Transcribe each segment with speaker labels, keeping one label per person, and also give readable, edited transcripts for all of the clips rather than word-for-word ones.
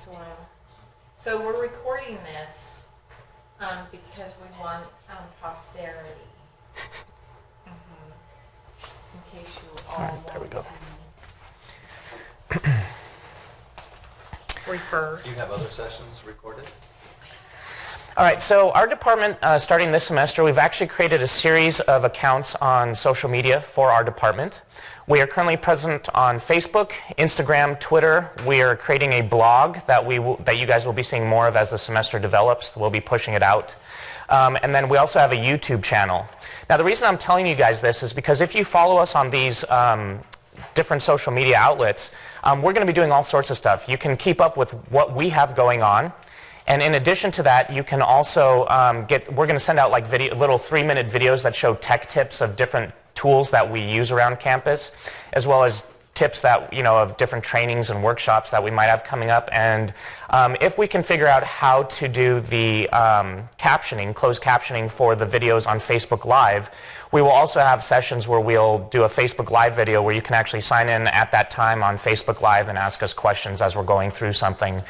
Speaker 1: takes a while. So we're recording this because we want posterity. In case you all
Speaker 2: right, there we go.
Speaker 1: Refer.
Speaker 3: Do you have other sessions recorded?
Speaker 2: All right, so our department, starting this semester, we've actually created a series of accounts on social media for our department. We are currently present on Facebook, Instagram, Twitter. We are creating a blog that you guys will be seeing more of as the semester develops. We'll be pushing it out. And then we also have a YouTube channel. Now, the reason I'm telling you guys this is because if you follow us on these different social media outlets, we're going to be doing all sorts of stuff. You can keep up with what we have going on. And in addition to that, you can also we're going to send out like little 3-minute videos that show tech tips of different tools that we use around campus, as well as tips that, of different trainings and workshops that we might have coming up. And if we can figure out how to do the closed captioning for the videos on Facebook Live, we will also have sessions where we'll do a Facebook Live video where you can actually sign in at that time on Facebook Live and ask us questions as we're going through something,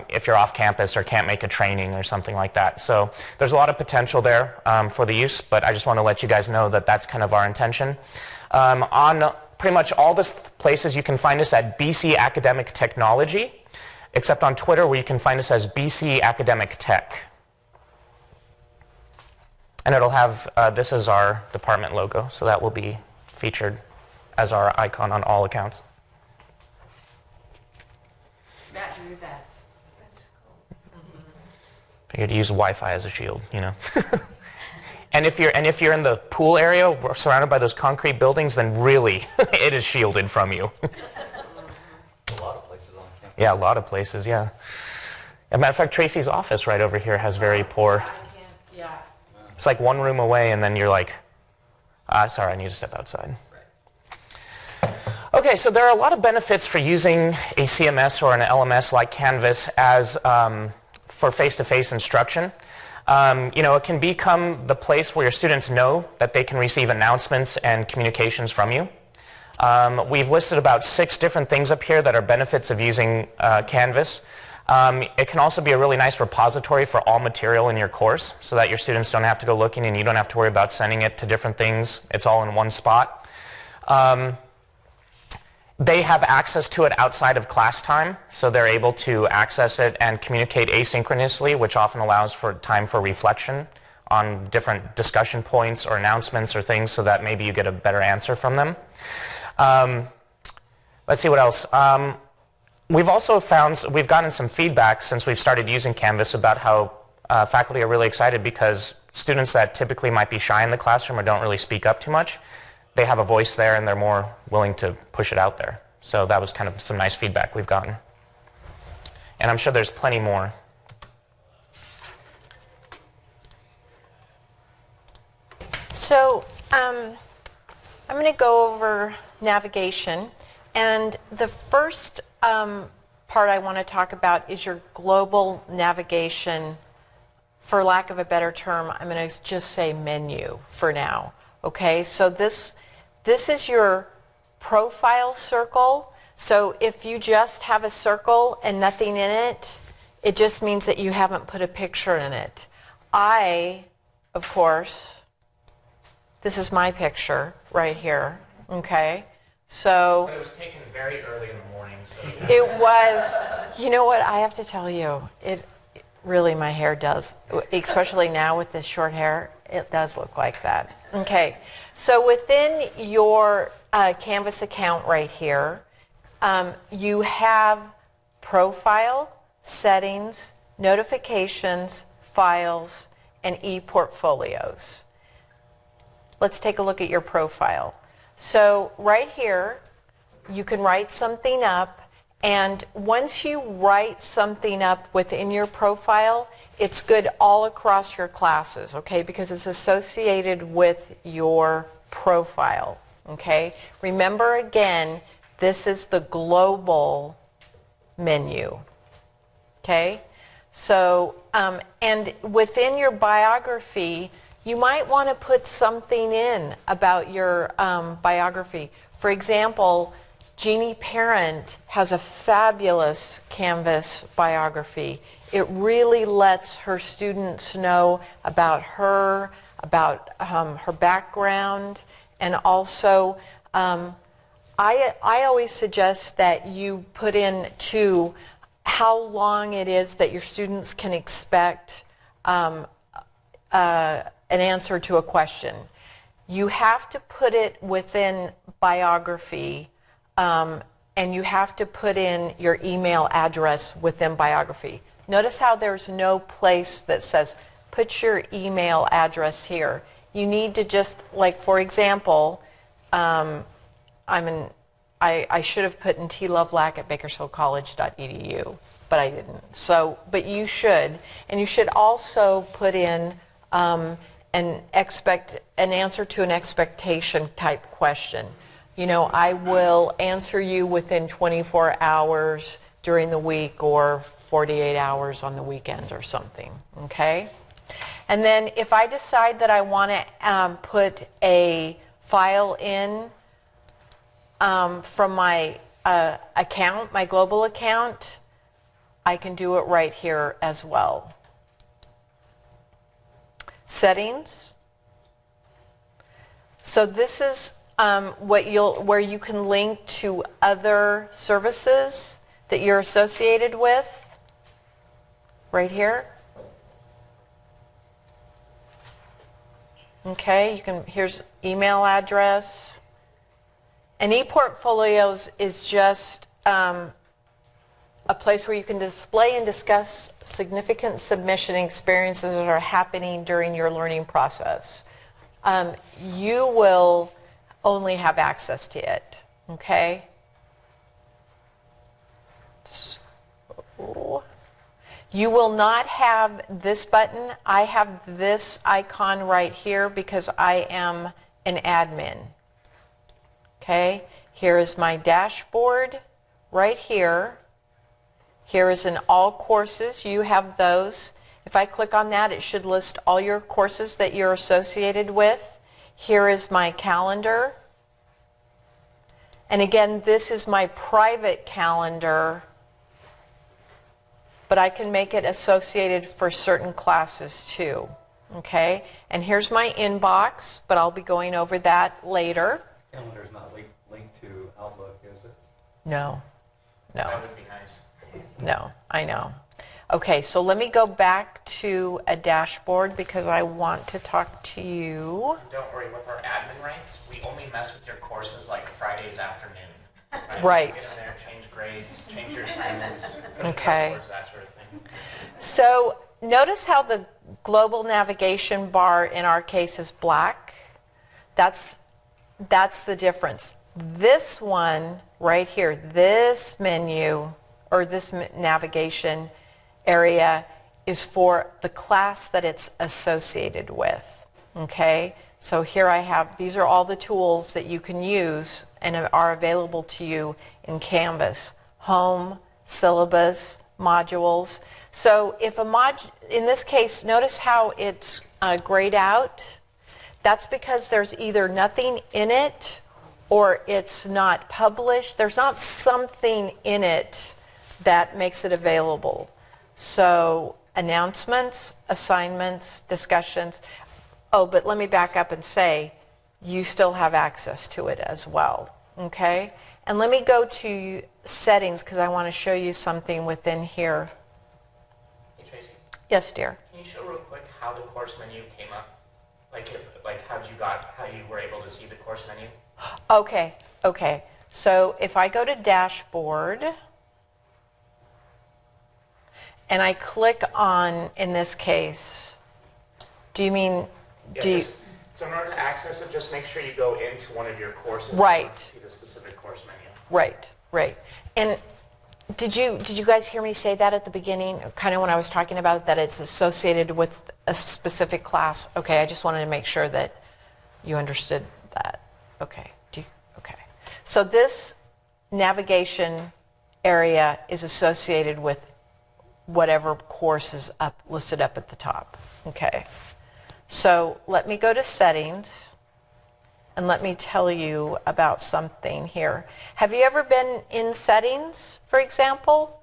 Speaker 2: if you're off campus or can't make a training or something like that. So there's a lot of potential there for the use, but I just want to let you guys know that that's kind of our intention. On pretty much all the places you can find us at BC Academic Technology, except on Twitter where you can find us as BC Academic Tech. And it'll have, this is our department logo, so that will be featured as our icon on all accounts.
Speaker 1: Matt drew that.
Speaker 2: Figured to use Wi-Fi as a shield, And if you're in the pool area surrounded by those concrete buildings, then really it is shielded from you.
Speaker 3: A lot of places on campus.
Speaker 2: Yeah, a lot of places, yeah. As a matter of fact, Tracy's office right over here has very poor.
Speaker 1: Yeah.
Speaker 2: It's like one room away, and then you're like, sorry, I need to step outside. Okay, so there are a lot of benefits for using a CMS or an LMS like Canvas as for face-to-face instruction. It can become the place where your students know that they can receive announcements and communications from you. We've listed about 6 different things up here that are benefits of using Canvas. It can also be a really nice repository for all material in your course so that your students don't have to go looking and you don't have to worry about sending it to different things. It's all in one spot. They have access to it outside of class time, so they're able to access it and communicate asynchronously, which often allows for time for reflection on different discussion points or announcements or things so that maybe you get a better answer from them. Let's see what else. We've also we've gotten some feedback since we've started using Canvas about how faculty are really excited because students that typically might be shy in the classroom or don't really speak up too much, they have a voice there and they're more willing to push it out there. So that was kind of some nice feedback we've gotten. And I'm sure there's plenty more.
Speaker 1: So I'm going to go over navigation. And the first part I want to talk about is your global navigation. For lack of a better term, I'm going to just say menu for now. Okay, so this is your profile circle. So if you just have a circle and nothing in it, it just means that you haven't put a picture in it. Of course, this is my picture right here. Okay, so
Speaker 2: But it was taken very early in the morning. So
Speaker 1: it was, you know what, I have to tell you, really my hair does, especially now with this short hair, it does look like that. Okay, so within your Canvas account right here, you have profile, settings, notifications, files, and e-portfolios. Let's take a look at your profile. So right here, you can write something up, and once you write something up within your profile, it's good all across your classes, okay, because it's associated with your profile, okay? Remember again, this is the global menu, okay? So, and within your biography, you might want to put something in about your biography. For example, Jeannie Parent has a fabulous Canvas biography. It really lets her students know about her, about her background, and also I always suggest that you put in too how long it is that your students can expect an answer to a question. You have to put it within biography, and you have to put in your email address within biography. Notice how there's no place that says put your email address here. You need to just, like, for example, I should have put in tlovelak@bakersfieldcollege.edu, but I didn't. So, but you should, and you should also put in an answer to an expectation type question. You know, I will answer you within 24 hours during the week or 48 hours on the weekend or something, okay? And then if I decide that I want to put a file in from my account, my global account, I can do it right here as well. Settings. So this is where you can link to other services that you're associated with, right here. Okay, you can, here's email address. And ePortfolios is just a place where you can display and discuss significant submission experiences that are happening during your learning process. You will only have access to it, okay? So, you will not have this button. I have this icon right here because I am an admin. Okay, here is my dashboard right here. Here is in all courses. You have those. If I click on that, it should list all your courses that you're associated with. Here is my calendar. And again, this is my private calendar, but I can make it associated for certain classes too. Okay, and here's my inbox, but I'll be going over that later.
Speaker 3: Calendar is not linked to Outlook, is it?
Speaker 1: No, no.
Speaker 2: That would be nice.
Speaker 1: No, I know. Okay, so let me go back to a dashboard because I want to talk to you.
Speaker 2: Don't worry, with our admin rights, we only mess with your courses like Fridays afternoon.
Speaker 1: Right.
Speaker 2: Get in there, change grades, change your assignments,
Speaker 1: Okay.
Speaker 2: passwords, that sort of thing.
Speaker 1: So notice how the global navigation bar in our case is black. That's the difference. This one right here, this menu or this navigation area is for the class that it's associated with. Okay, so here I have, these are all the tools that you can use and are available to you in Canvas. Home, syllabus, modules. So if in this case, notice how it's grayed out. That's because there's either nothing in it or it's not published. There's not something in it that makes it available. So announcements, assignments, discussions. Oh, but let me back up and say you still have access to it as well. Okay? And let me go to settings because I want to show you something within here.
Speaker 2: Hey Tracy,
Speaker 1: Yes, dear.
Speaker 2: can you show real quick how the course menu came up? Like how you were able to see the course menu?
Speaker 1: Okay, okay. So if I go to dashboard and I click on, in this case, do you mean,
Speaker 2: Yeah, so in order to access it, just make sure you go into one of your courses.
Speaker 1: Right.
Speaker 2: To see the specific course menu.
Speaker 1: Right, right. And did you guys hear me say that at the beginning, kind of when I was talking about it, that it's associated with a specific class? Okay, I just wanted to make sure that you understood that. Okay, okay. So this navigation area is associated with whatever course is listed up at the top. Okay. So let me go to settings and let me tell you about something here. Have you ever been in settings, for example?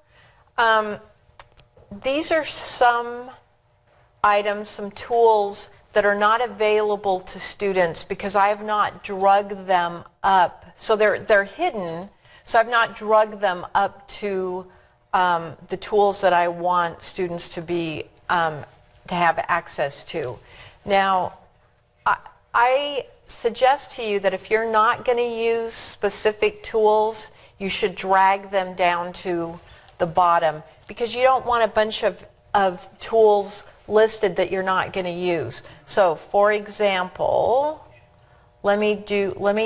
Speaker 1: These are some items, some tools that are not available to students because I have not drugged them up. So they're hidden, so I've not drugged them up to the tools that I want students to be to have access to. Now, I suggest to you that if you're not going to use specific tools, you should drag them down to the bottom because you don't want a bunch of tools listed that you're not going to use. So, for example, let me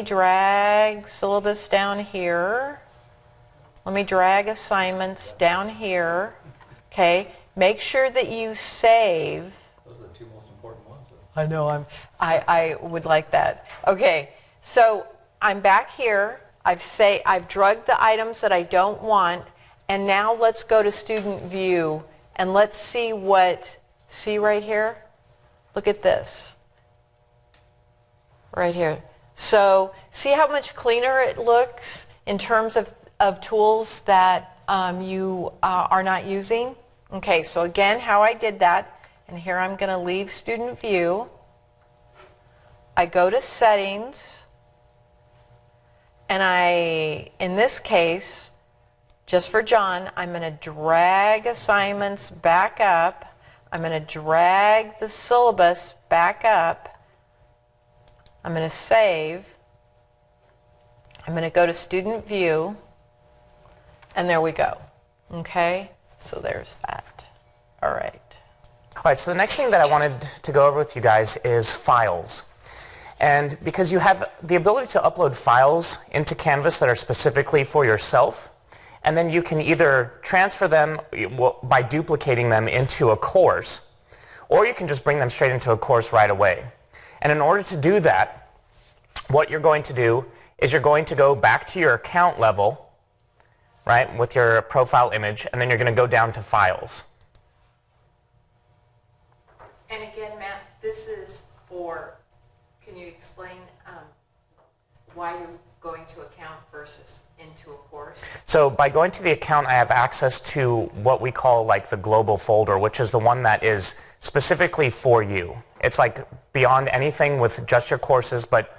Speaker 1: drag syllabus down here. Let me drag assignments down here. Okay, make sure that you save.
Speaker 3: Those are the two most important ones.
Speaker 1: I know, I would like that. Okay, so I'm back here. I've drugged the items that I don't want, and now let's go to student view and let's see see right here? Look at this. Right here. So see how much cleaner it looks in terms of tools that you are not using? Okay, so again, how I did that, and here I'm going to leave student view. I go to settings, and in this case, just for John, I'm going to drag assignments back up. I'm going to drag the syllabus back up. I'm going to save. I'm going to go to student view, and there we go. Okay, so there's that. All right.
Speaker 2: All right, so the next thing that I wanted to go over with you guys is files. And because you have the ability to upload files into Canvas that are specifically for yourself, and then you can either transfer them by duplicating them into a course, or you can just bring them straight into a course right away. And in order to do that, what you're going to do is you're going to go back to your account level, right, with your profile image, and then you're going to go down to Files.
Speaker 1: And again, Matt, this is for, can you explain why you're going to account versus into a course?
Speaker 2: So by going to the account, I have access to what we call like the global folder, which is the one that is specifically for you. It's like beyond anything with just your courses, but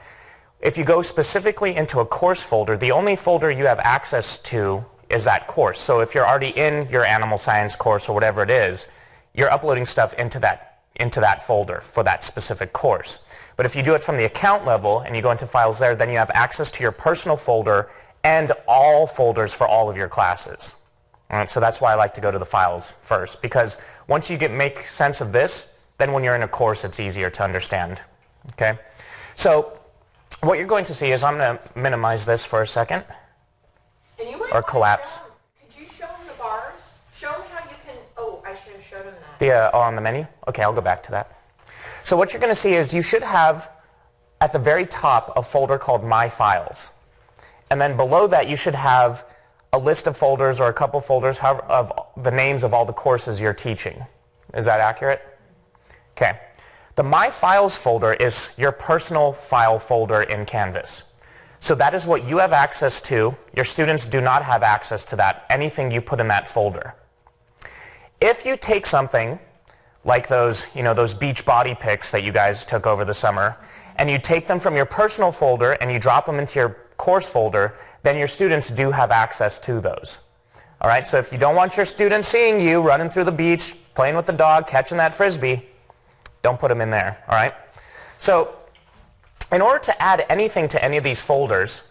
Speaker 2: if you go specifically into a course folder, the only folder you have access to is that course. So if you're already in your animal science course or whatever it is, you're uploading stuff into that folder for that specific course. But if you do it from the account level and you go into files there, then you have access to your personal folder and all folders for all of your classes. All right, so that's why I like to go to the files first, because once you make sense of this, then when you're in a course, it's easier to understand. Okay? So what you're going to see is, I'm going to minimize this for a second,
Speaker 1: And you might
Speaker 2: or collapse.
Speaker 1: could you show them the bars? Show them how you can, I should have showed them that.
Speaker 2: On the menu? Okay, I'll go back to that. So what you're going to see is you should have at the very top a folder called My Files. And then below that you should have a list of folders or a couple folders of the names of all the courses you're teaching. Is that accurate? Okay. The My Files folder is your personal file folder in Canvas. So that is what you have access to. Your students do not have access to that, anything you put in that folder. If you take something like those beach body pics that you guys took over the summer, and you take them from your personal folder and you drop them into your course folder, then your students do have access to those. All right, so if you don't want your students seeing you running through the beach, playing with the dog, catching that frisbee, don't put them in there, all right? So in order to add anything to any of these folders,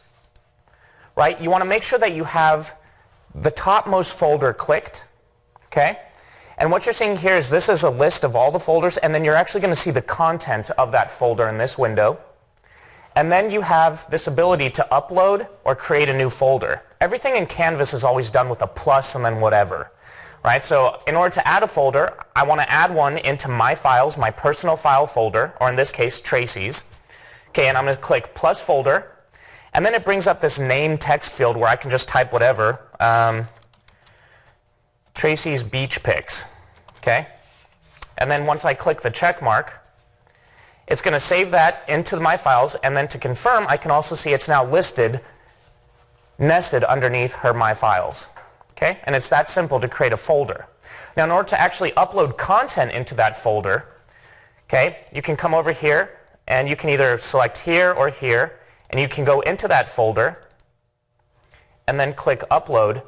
Speaker 2: right, you want to make sure that you have the topmost folder clicked, okay? And what you're seeing here is this is a list of all the folders, and then you're actually going to see the content of that folder in this window. And then you have this ability to upload or create a new folder. Everything in Canvas is always done with a plus and then whatever. Right? So in order to add a folder, I want to add one into My Files, my personal file folder, or in this case, Tracy's. Okay, and I'm going to click plus folder, and then it brings up this name text field where I can just type whatever. Tracy's Beach Pics. Okay? And then once I click the check mark, It's going to save that into my files, and then to confirm, I can also see it's now listed, nested underneath her My Files. Okay? And it's that simple to create a folder. Now, in order to actually upload content into that folder, okay, you can come over here, and you can either select here or here, and you can go into that folder, and then click Upload,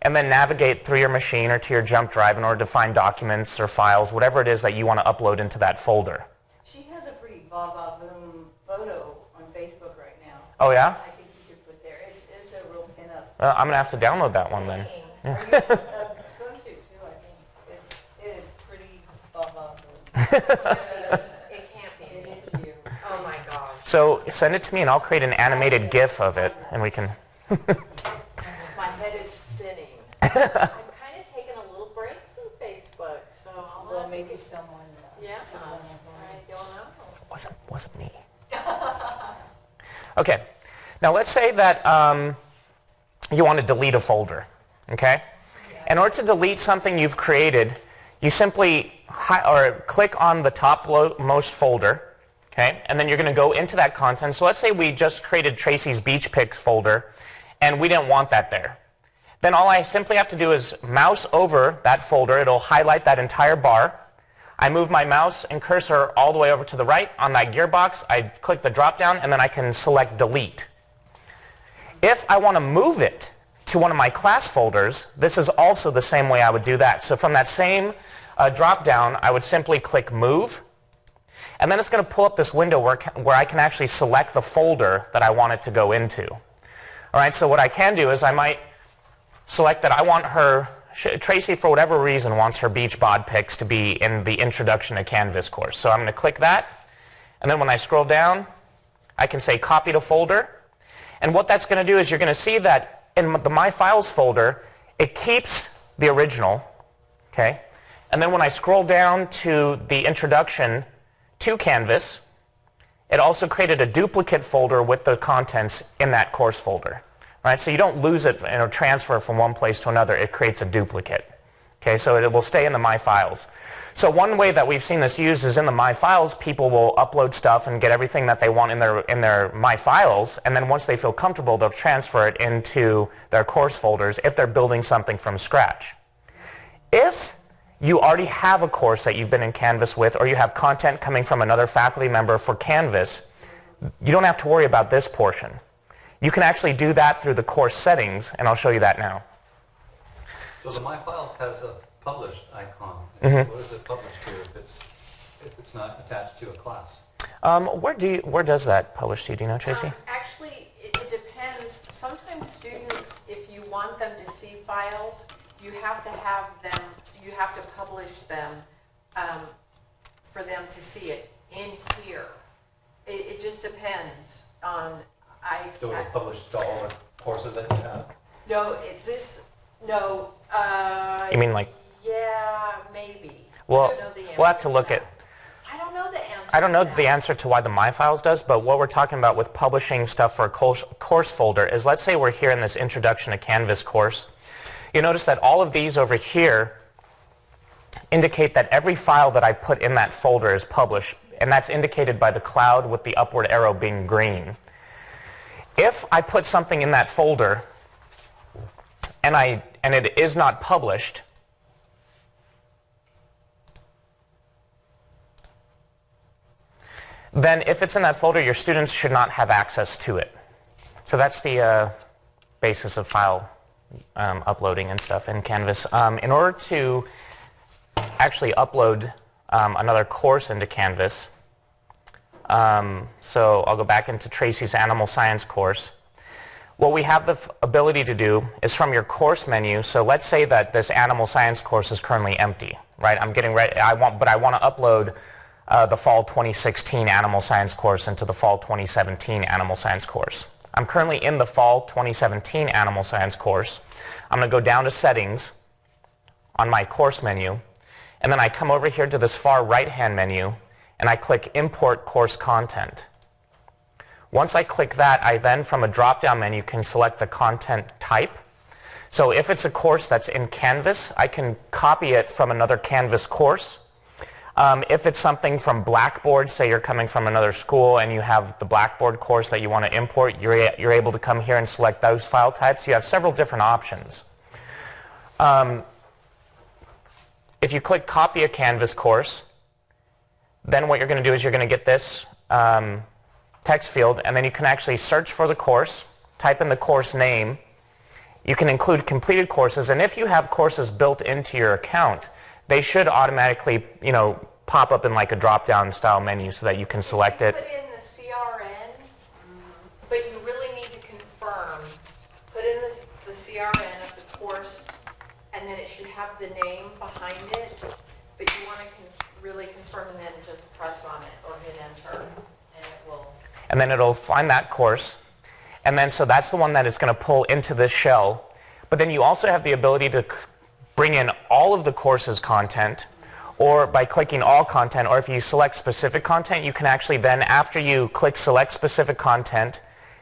Speaker 2: and then navigate through your machine or to your jump drive in order to find documents or files, whatever it is that you want to upload into that folder.
Speaker 4: She has a pretty Boom photo on Facebook right now.
Speaker 2: Oh, yeah?
Speaker 4: I think you could put there. It's a real pinup.
Speaker 2: I'm going to have to download that one then.
Speaker 4: Swimsuit too, I think. It is pretty Boom.
Speaker 1: It can't be. It is you. Oh my gosh.
Speaker 2: So send it to me and I'll create an animated GIF of it, and we can...
Speaker 1: My head is spinning. I'm kind of taking a little break from Facebook, so I'll
Speaker 4: Well, maybe someone.
Speaker 1: Yeah, I don't know.
Speaker 2: Wasn't me. Okay. Now let's say that you want to delete a folder. Okay? In order to delete something you've created, you simply click on the topmost folder. Okay? And then you're going to go into that content. So let's say we just created Tracy's Beach Pics folder, and we didn't want that there. Then all I simply have to do is mouse over that folder. It'll highlight that entire bar. I move my mouse and cursor all the way over to the right on that gearbox. I click the drop down, and then I can select delete. If I want to move it to one of my class folders, this is also the same way I would do that. So from that same drop down, I would simply click move, and then it's going to pull up this window where I can actually select the folder that I want it to go into. All right, so what I can do is I might select that I want Tracy, for whatever reason, wants her beach bod pics to be in the Introduction to Canvas course. So I'm going to click that, and then when I scroll down, I can say copy to folder. And what that's going to do is you're going to see that in the My Files folder, it keeps the original, okay? And then when I scroll down to the Introduction to Canvas, it also created a duplicate folder with the contents in that course folder. Right? So you don't lose it and transfer from one place to another. It creates a duplicate. Okay, so it will stay in the My Files. So one way that we've seen this used is in the My Files, people will upload stuff and get everything that they want in their My Files, and then once they feel comfortable, they'll transfer it into their course folders if they're building something from scratch. If you already have a course that you've been in Canvas with, or you have content coming from another faculty member for Canvas, you don't have to worry about this portion. You can actually do that through the course settings, and I'll show you that now.
Speaker 3: So the My Files has a published icon.
Speaker 2: Mm-hmm.
Speaker 3: What is it published to if it's not attached to a class?
Speaker 2: Where does that publish to? Do you know, Tracy?
Speaker 1: Actually, it depends. Sometimes students, if you want them to see files, you have to publish them for them to see it in here. It just depends on.
Speaker 3: So it'll publish to all the courses that you have?
Speaker 2: You mean like?
Speaker 1: Yeah, maybe.
Speaker 2: Well,
Speaker 1: I don't know the answer
Speaker 2: we'll have to
Speaker 1: to
Speaker 2: look
Speaker 1: that.
Speaker 2: at.
Speaker 1: I don't know the answer.
Speaker 2: I don't know
Speaker 1: to
Speaker 2: the
Speaker 1: that.
Speaker 2: answer to why the My Files does, but what we're talking about with publishing stuff for a course folder is, let's say we're here in this Introduction to Canvas course. You notice that all of these over here indicate that every file that I put in that folder is published, and that's indicated by the cloud with the upward arrow being green. If I put something in that folder and it is not published, then if it's in that folder, your students should not have access to it. So that's the basis of file uploading and stuff in Canvas. In order to actually upload another course into Canvas, so I'll go back into Tracy's Animal Science course. What we have the ability to do is from your course menu. So let's say that this Animal Science course is currently empty, right? I'm getting ready, but I want to upload the Fall 2016 Animal Science course into the Fall 2017 Animal Science course. I'm currently in the Fall 2017 Animal Science course. I'm going to go down to Settings on my course menu, and then I come over here to this far right-hand menu, and I click Import Course Content. Once I click that, I then, from a drop-down menu, can select the content type. So if it's a course that's in Canvas, I can copy it from another Canvas course. If it's something from Blackboard, say you're coming from another school and you have the Blackboard course that you want to import, you're able to come here and select those file types. You have several different options. If you click Copy a Canvas course, then what you're going to do is you're going to get this text field, and then you can actually search for the course, type in the course name. You can include completed courses, and if you have courses built into your account, they should automatically, pop up in like a drop-down style menu so that you can select it.
Speaker 1: Put in the CRN, but you really need to confirm. Put in the CRN of the course, and then it should have the name behind it, but you want to really confirm and then just press on it or hit enter, and it will.
Speaker 2: And then it'll find that course, and then so that's the one that it's going to pull into this shell. But then you also have the ability to bring in all of the course's content, or by clicking all content, or if you select specific content, you can actually then, after you click select specific content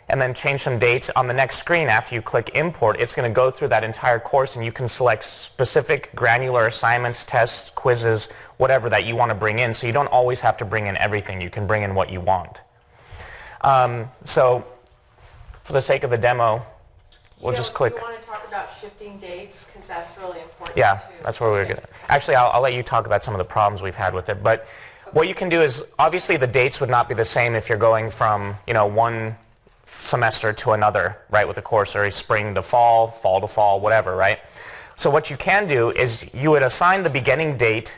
Speaker 2: and then change some dates, on the next screen after you click import, it's going to go through that entire course and you can select specific granular assignments, tests, quizzes, whatever that you want to bring in, so you don't always have to bring in everything. You can bring in what you want. So for the sake of the demo, we'll just click.
Speaker 1: Do you want to talk about shifting dates? Because that's really important
Speaker 2: Yeah,
Speaker 1: too.
Speaker 2: that's where we're going to. Actually, I'll let you talk about some of the problems we've had with it. But what you can do is, obviously the dates would not be the same if you're going from, one semester to another, right, with a course, or spring to fall, fall to fall, whatever, right? So what you can do is you would assign the beginning date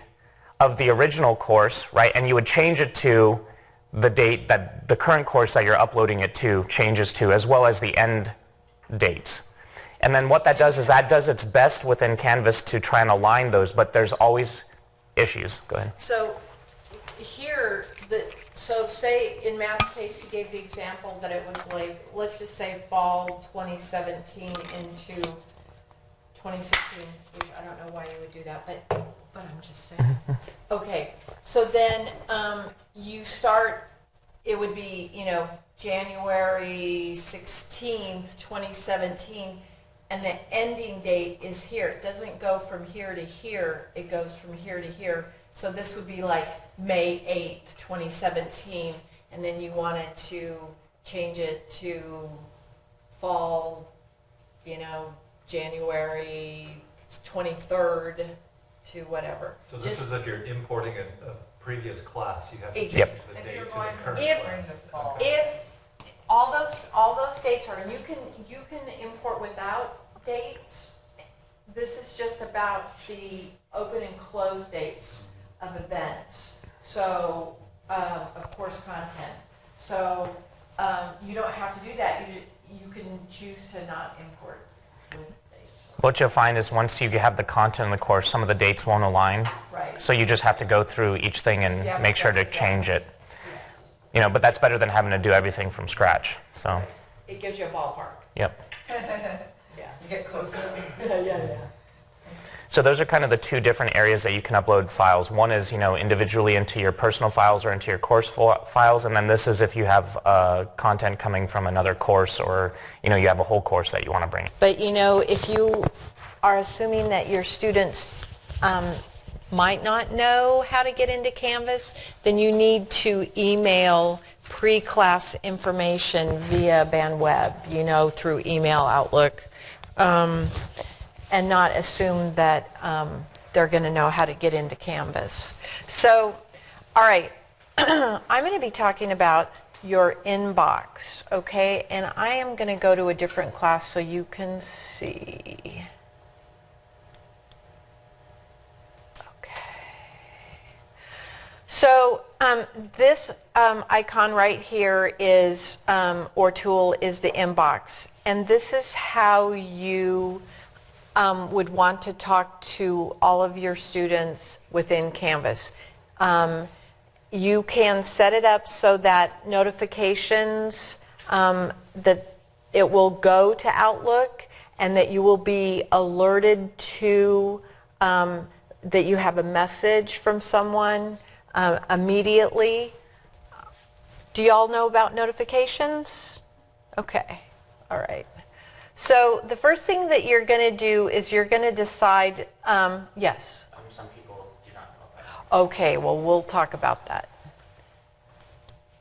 Speaker 2: of the original course, right, and you would change it to the date that the current course that you're uploading it to changes to, as well as the end dates. And then what that does is that does its best within Canvas to try and align those, but there's always issues. Go ahead.
Speaker 1: So here, so say in math case, he gave the example that it was like, let's just say fall 2017 into 2016, which I don't know why you would do that, but I'm just saying. Okay, so then you start, it would be, January 16th, 2017, and the ending date is here. It doesn't go from here to here, it goes from here to here. So this would be like May 8th, 2017, and then you wanted to change it to fall, January 23rd to whatever.
Speaker 3: So this is if you're importing a previous class, you have to change
Speaker 1: Yep.
Speaker 3: the
Speaker 4: If
Speaker 3: date
Speaker 4: you're
Speaker 3: to
Speaker 4: going
Speaker 3: the
Speaker 4: from
Speaker 3: current
Speaker 4: spring
Speaker 3: class.
Speaker 4: to fall.
Speaker 1: If all those dates are, and you can import without dates. This is just about the open and close dates of events. So of course content. So you don't have to do that. You can choose to not import with dates.
Speaker 2: What you'll find is once you have the content in the course, some of the dates won't align.
Speaker 1: Right.
Speaker 2: So you just have to go through each thing and
Speaker 1: Yeah,
Speaker 2: make sure to
Speaker 1: that's
Speaker 2: change it.
Speaker 1: Yes.
Speaker 2: But that's better than having to do everything from scratch. So,
Speaker 1: It gives you a ballpark.
Speaker 2: yep.
Speaker 1: Yeah.
Speaker 4: You get closer.
Speaker 1: Yeah.
Speaker 2: So those are kind of the two different areas that you can upload files. One is, individually into your personal files or into your course files, and then this is if you have content coming from another course, or, you have a whole course that you want to bring.
Speaker 1: But if you are assuming that your students might not know how to get into Canvas, then you need to email pre-class information via BandWeb, through email, Outlook, and not assume that they're going to know how to get into Canvas. So, all right, I'm going to be talking about your inbox, okay? And I am going to go to a different class so you can see. So this icon right here is, or tool, is the inbox. And this is how you would want to talk to all of your students within Canvas. You can set it up so that notifications, that it will go to Outlook and that you will be alerted to that you have a message from someone immediately. Do you all know about notifications? Okay, all right. So the first thing that you're going to do is you're going to decide, yes?
Speaker 2: Some people do not know about
Speaker 1: Okay, well, we'll talk about that.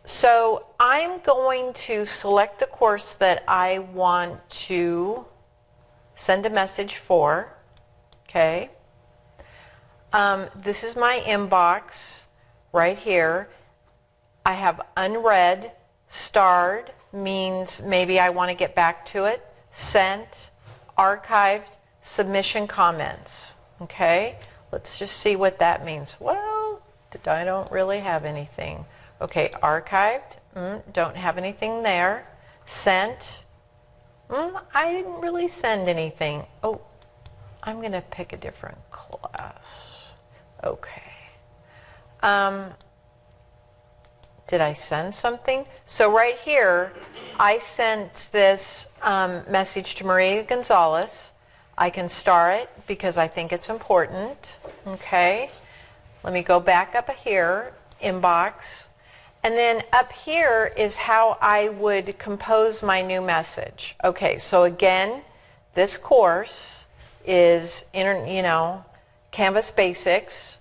Speaker 1: So I'm going to select the course that I want to send a message for, okay? This is my inbox right here. I have unread, starred means maybe I want to get back to it, sent, archived, submission comments, okay? Let's just see what that means. Well, I don't really have anything. Okay, archived, don't have anything there. Sent, I didn't really send anything. Oh, I'm going to pick a different class. Okay. Did I send something? So right here, I sent this message to Maria Gonzalez. I can star it because I think it's important. Okay. Let me go back up here, inbox. And then up here is how I would compose my new message. Okay, so again, this course is, Canvas Basics.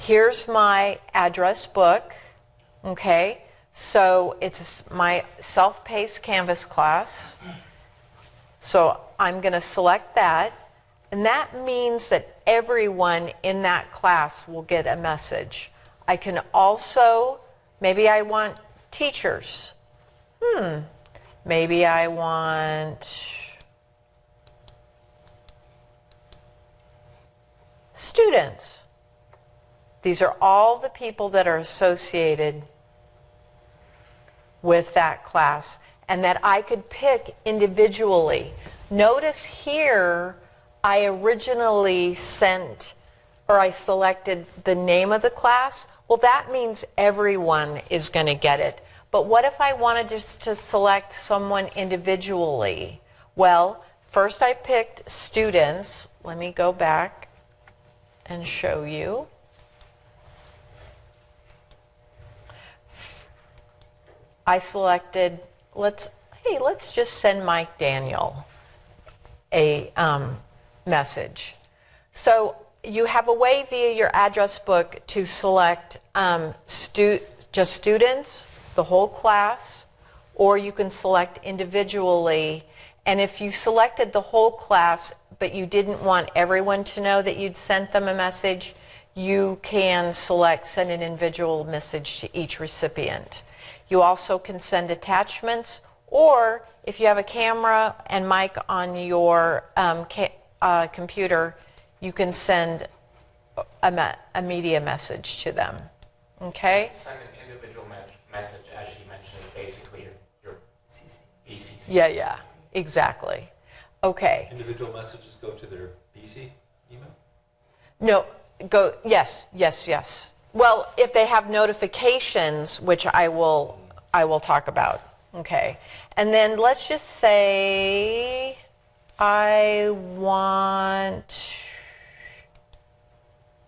Speaker 1: Here's my address book. Okay, so it's my self-paced Canvas class. So I'm going to select that. And that means that everyone in that class will get a message. I can also, maybe I want teachers. Maybe I want students. These are all the people that are associated with that class and that I could pick individually. Notice here I originally I selected the name of the class. Well, that means everyone is going to get it. But what if I wanted just to select someone individually? Well, first I picked students. Let me go back and show you. I selected, let's just send Mike Daniel a message. So you have a way via your address book to select just students, the whole class, or you can select individually. And if you selected the whole class, but you didn't want everyone to know that you'd sent them a message, you can select send an individual message to each recipient. You also can send attachments, or if you have a camera and mic on your computer, you can send a media message to them. Okay?
Speaker 2: Send an individual message, as she mentioned, is basically your BCC.
Speaker 1: Yeah, exactly. Okay.
Speaker 3: Individual messages go to their BC email?
Speaker 1: No, yes. Well, if they have notifications, which I will talk about. Okay. And then let's just say I want,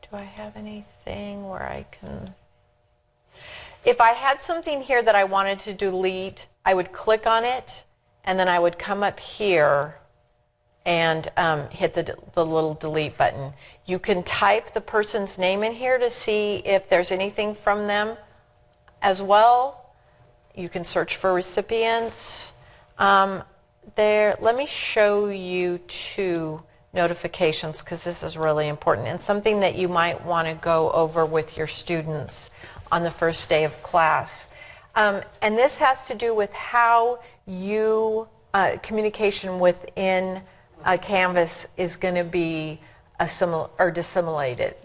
Speaker 1: do I have anything where I can, if I had something here that I wanted to delete, I would click on it and then I would come up here and hit the little delete button. You can type the person's name in here to see if there's anything from them as well. You can search for recipients. Let me show you two notifications because this is really important and something that you might want to go over with your students on the first day of class. And this has to do with how you, communication within Canvas is going to be disseminated.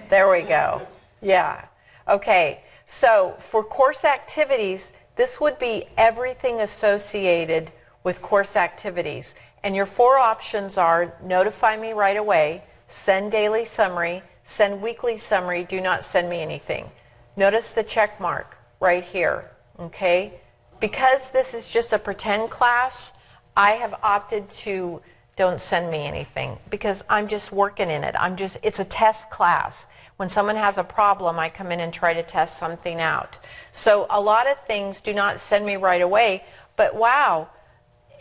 Speaker 1: There we go. Yeah. Okay. So for course activities, this would be everything associated with course activities. And your four options are notify me right away, send daily summary, send weekly summary, do not send me anything. Notice the check mark right here. Okay. Because this is just a pretend class, I have opted to don't send me anything because I'm just working in it. It's a test class. When someone has a problem, I come in and try to test something out. So a lot of things do not send me right away, but wow,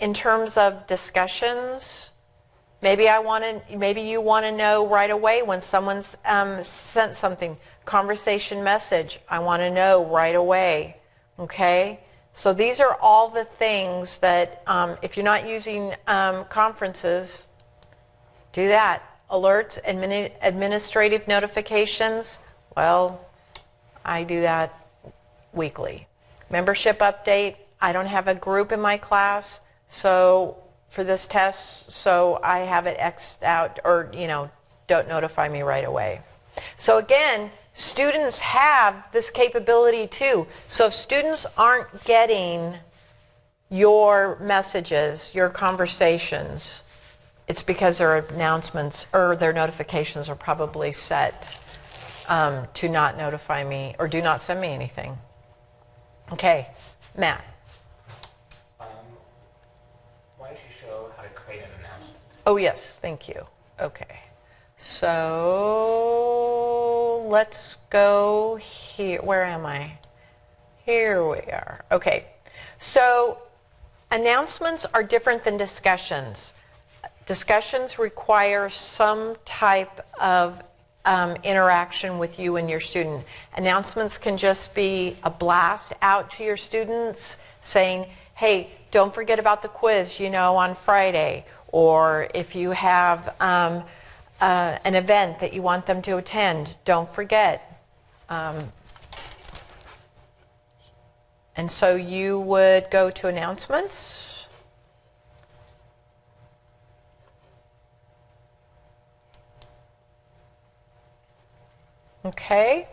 Speaker 1: in terms of discussions, Maybe maybe you want to know right away when someone's sent something, conversation message. I want to know right away. Okay? So these are all the things that if you're not using conferences, do that. Alerts, administrative notifications. Well, I do that weekly. Membership update. I don't have a group in my class, so for this test, so I have it X'd out, or don't notify me right away. So again, students have this capability too. So if students aren't getting your messages, your conversations, it's because their announcements or their notifications are probably set to not notify me or do not send me anything. Okay, Matt.
Speaker 2: Why don't you show how to create an announcement?
Speaker 1: Oh yes, thank you. Okay, so let's go here. Where am I? Here we are. Okay, so announcements are different than discussions. Discussions require some type of interaction with you and your student. Announcements can just be a blast out to your students saying, hey, don't forget about the quiz, on Friday. Or if you have an event that you want them to attend, don't forget. And so you would go to announcements. Okay,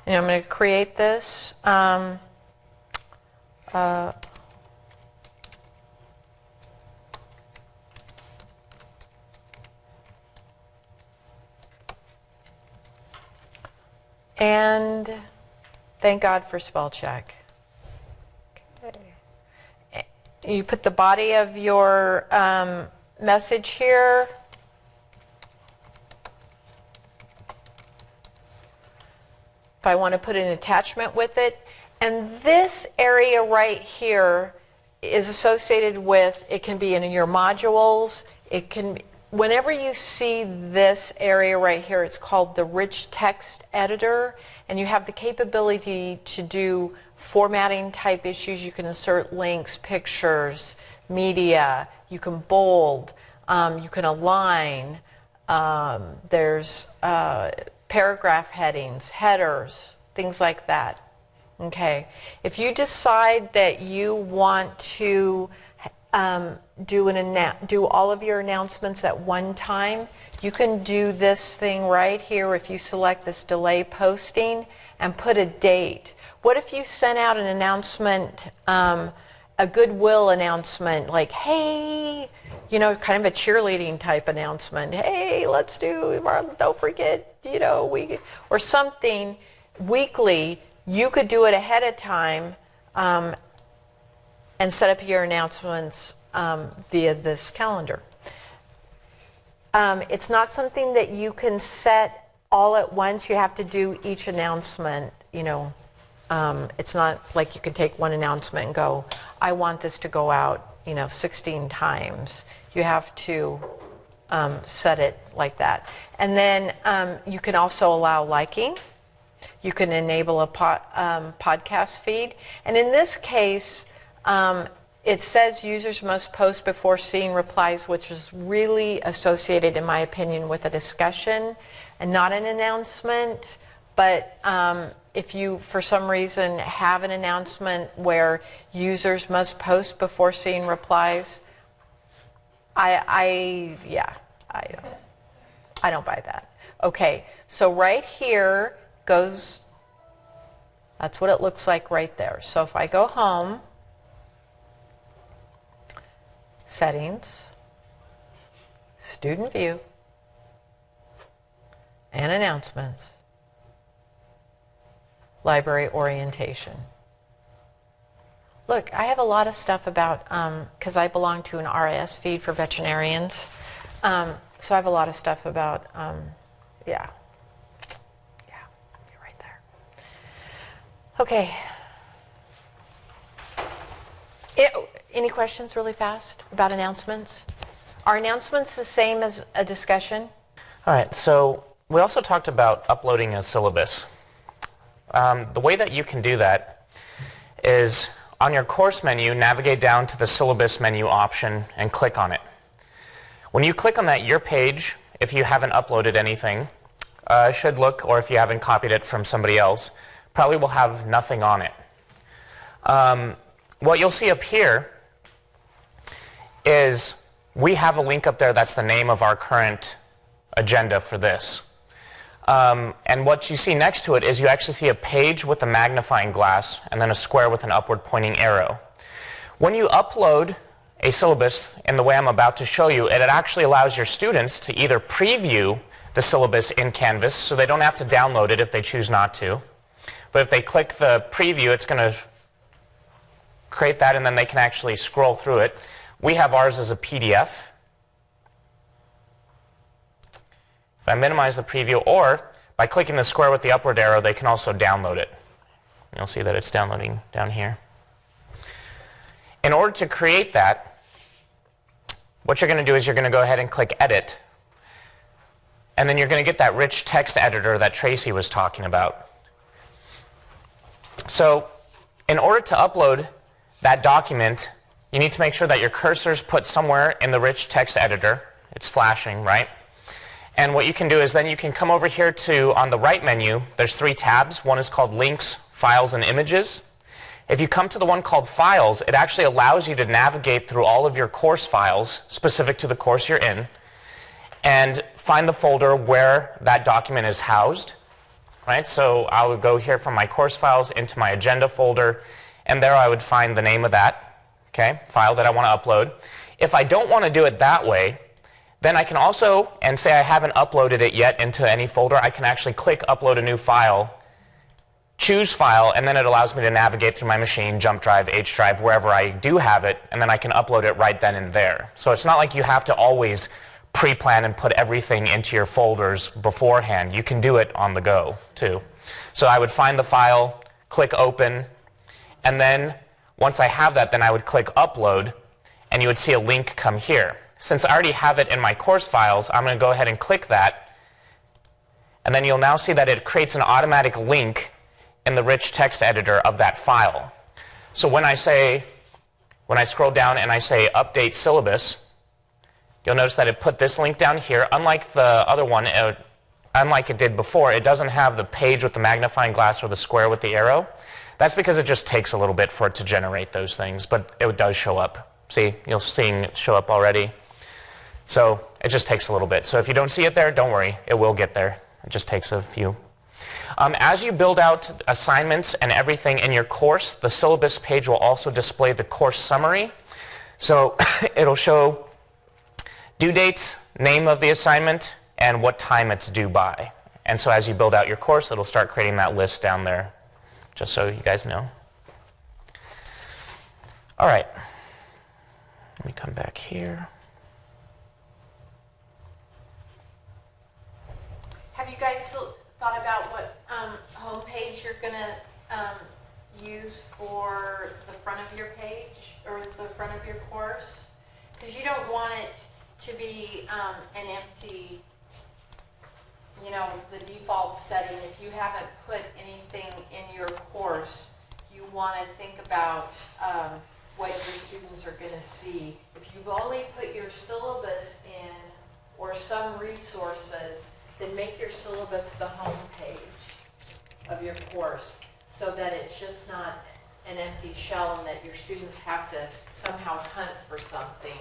Speaker 1: and I'm going to create this. And thank God for spell check. Okay. You put the body of your message here. If I want to put an attachment with it. And this area right here is associated with, it can be in your modules, it can, whenever you see this area right here, it's called the rich text editor, and you have the capability to do formatting type issues. You can insert links, pictures, media, you can bold, you can align, there's paragraph headings, headers, things like that. Okay, if you decide that you want to do all of your announcements at one time, you can do this thing right here if you select this delay posting and put a date. What if you sent out an announcement, a goodwill announcement, like, hey, kind of a cheerleading type announcement. Hey, let's do, don't forget, or something weekly. You could do it ahead of time and set up your announcements via this calendar. It's not something that you can set all at once. You have to do each announcement, it's not like you can take one announcement and go, I want this to go out, 16 times. You have to set it like that. And then you can also allow liking. You can enable a podcast feed. And in this case, it says users must post before seeing replies, which is really associated, in my opinion, with a discussion and not an announcement. But if you, for some reason, have an announcement where users must post before seeing replies, I don't buy that. Okay, so right here goes, that's what it looks like right there. So if I go home, settings, student view, and announcements, library orientation. Look, I have a lot of stuff about, because I belong to an RIS feed for veterinarians, so I have a lot of stuff about, yeah, you're right there. Okay. Any questions really fast about announcements? Are announcements the same as a discussion?
Speaker 2: All right, so we also talked about uploading a syllabus. The way that you can do that is on your course menu, navigate down to the syllabus menu option and click on it. When you click on that, your page, if you haven't uploaded anything, should look, or if you haven't copied it from somebody else, probably will have nothing on it. What you'll see up here is we have a link up there that's the name of our current agenda for this. And what you see next to it is you actually see a page with a magnifying glass and then a square with an upward pointing arrow. When you upload a syllabus in the way I'm about to show you, it actually allows your students to either preview the syllabus in Canvas, so they don't have to download it if they choose not to. But if they click the preview, it's going to create that, and then they can actually scroll through it. We have ours as a PDF. If I minimize the preview, or by clicking the square with the upward arrow, they can also download it. You'll see that it's downloading down here. In order to create that, what you're going to do is you're going to go ahead and click Edit, and then you're going to get that rich text editor that Tracy was talking about. So in order to upload that document, you need to make sure that your cursor's put somewhere in the rich text editor. It's flashing, right? And what you can do is then you can come over here to, on the right menu, there's 3 tabs. One is called Links, Files, and Images. If you come to the one called Files, it actually allows you to navigate through all of your course files specific to the course you're in and find the folder where that document is housed. Right? So I would go here from my course files into my agenda folder, and there I would find the name of that file that I want to upload. If I don't want to do it that way, then I can also, and say I haven't uploaded it yet into any folder, I can actually click Upload a New File, choose File, and then it allows me to navigate through my machine, jump drive, H drive, wherever I do have it, and then I can upload it right then and there. So it's not like you have to always pre-plan and put everything into your folders beforehand. You can do it on the go too. So I would find the file, click Open, and then once I have that, then I would click Upload, and you would see a link come here. Since I already have it in my course files, I'm going to go ahead and click that, and then you'll now see that it creates an automatic link in the rich text editor of that file. So when I scroll down and I say Update Syllabus, you'll notice that it put this link down here. Unlike the other one, unlike it did before, it doesn't have the page with the magnifying glass or the square with the arrow. That's because it just takes a little bit for it to generate those things, but it does show up. See, you'll see it show up already. So it just takes a little bit. So if you don't see it there, don't worry, it will get there. It just takes a few. As you build out assignments and everything in your course, the syllabus page will also display the course summary. So it'll show due dates, name of the assignment, and what time it's due by. And so as you build out your course, it'll start creating that list down there, just so you guys know. All right. Let me come back here.
Speaker 1: Have you guys thought about what homepage you're going to use for the front of your page or the front of your course? Because you don't want it to be an empty, the default setting. If you haven't put anything in your course, you want to think about what your students are going to see. If you've only put your syllabus in or some resources, then make your syllabus the home page of your course so that it's just not an empty shell and that your students have to somehow hunt for something.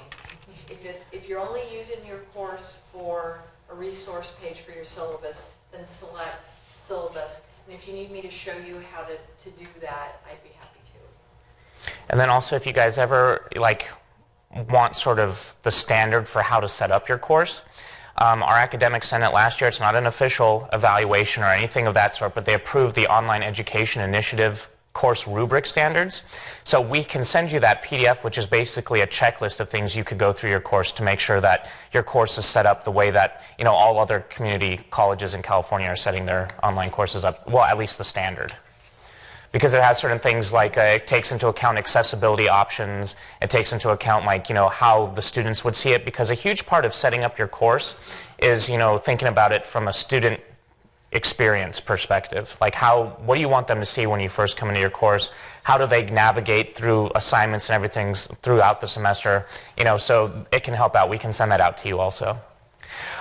Speaker 1: If you're only using your course for a resource page for your syllabus, then select syllabus. And if you need me to show you how to do that, I'd be happy to.
Speaker 2: And then also if you guys ever want sort of the standard for how to set up your course, our academics sent it last year. It's not an official evaluation or anything of that sort, but they approved the Online Education Initiative course rubric standards. So we can send you that PDF, which is basically a checklist of things you could go through your course to make sure that your course is set up the way that all other community colleges in California are setting their online courses up. Well, at least the standard. because it has certain things like it takes into account accessibility options. It takes into account like, how the students would see it, because a huge part of setting up your course is, thinking about it from a student experience perspective. Like what do you want them to see when you first come into your course? How do they navigate through assignments and everything throughout the semester? So it can help out. We can send that out to you also.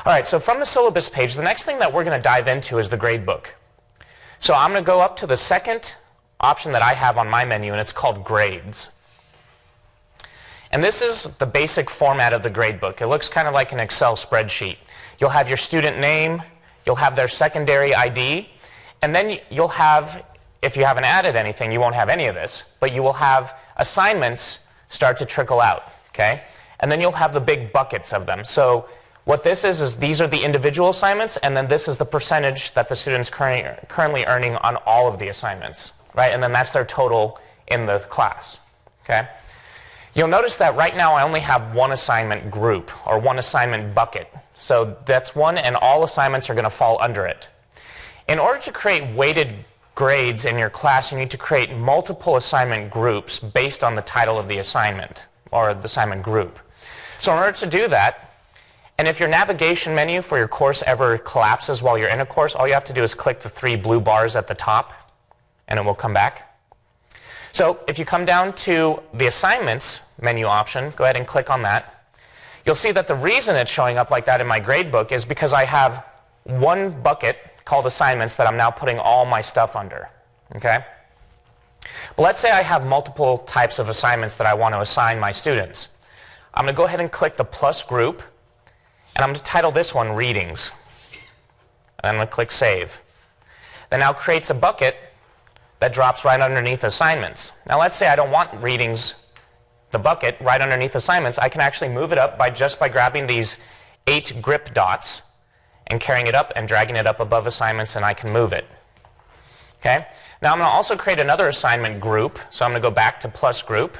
Speaker 2: All right, so from the syllabus page, the next thing that we're going to dive into is the gradebook. So I'm going to go up to the second option that I have on my menu, and it's called Grades. And this is the basic format of the gradebook. It looks kind of like an Excel spreadsheet. You'll have your student name, you'll have their secondary ID, and then you'll have, if you haven't added anything, you won't have any of this, but you will have assignments start to trickle out, okay? And then you'll have the big buckets of them. So what this is these are the individual assignments, and then this is the percentage that the student's currently earning on all of the assignments, right? And then that's their total in the class, okay? You'll notice that right now I only have one assignment group, or one assignment bucket. So that's one, and all assignments are going to fall under it. In order to create weighted grades in your class, you need to create multiple assignment groups based on the title of the assignment, or the assignment group. So in order to do that, and if your navigation menu for your course ever collapses while you're in a course, all you have to do is click the 3 blue bars at the top, and it will come back. So if you come down to the assignments menu option, go ahead and click on that. You'll see that the reason it's showing up like that in my gradebook is because I have one bucket called assignments that I'm now putting all my stuff under, okay? But let's say I have multiple types of assignments that I want to assign my students. I'm going to go ahead and click the plus group, and I'm going to title this one Readings. And I'm going to click Save. That now creates a bucket that drops right underneath assignments. Now let's say I don't want Readings, the bucket, right underneath assignments. I can actually move it up just by grabbing these 8 grip dots and carrying it up and dragging it up above assignments, and I can move it. Okay? Now I'm going to also create another assignment group. So I'm going to go back to plus group,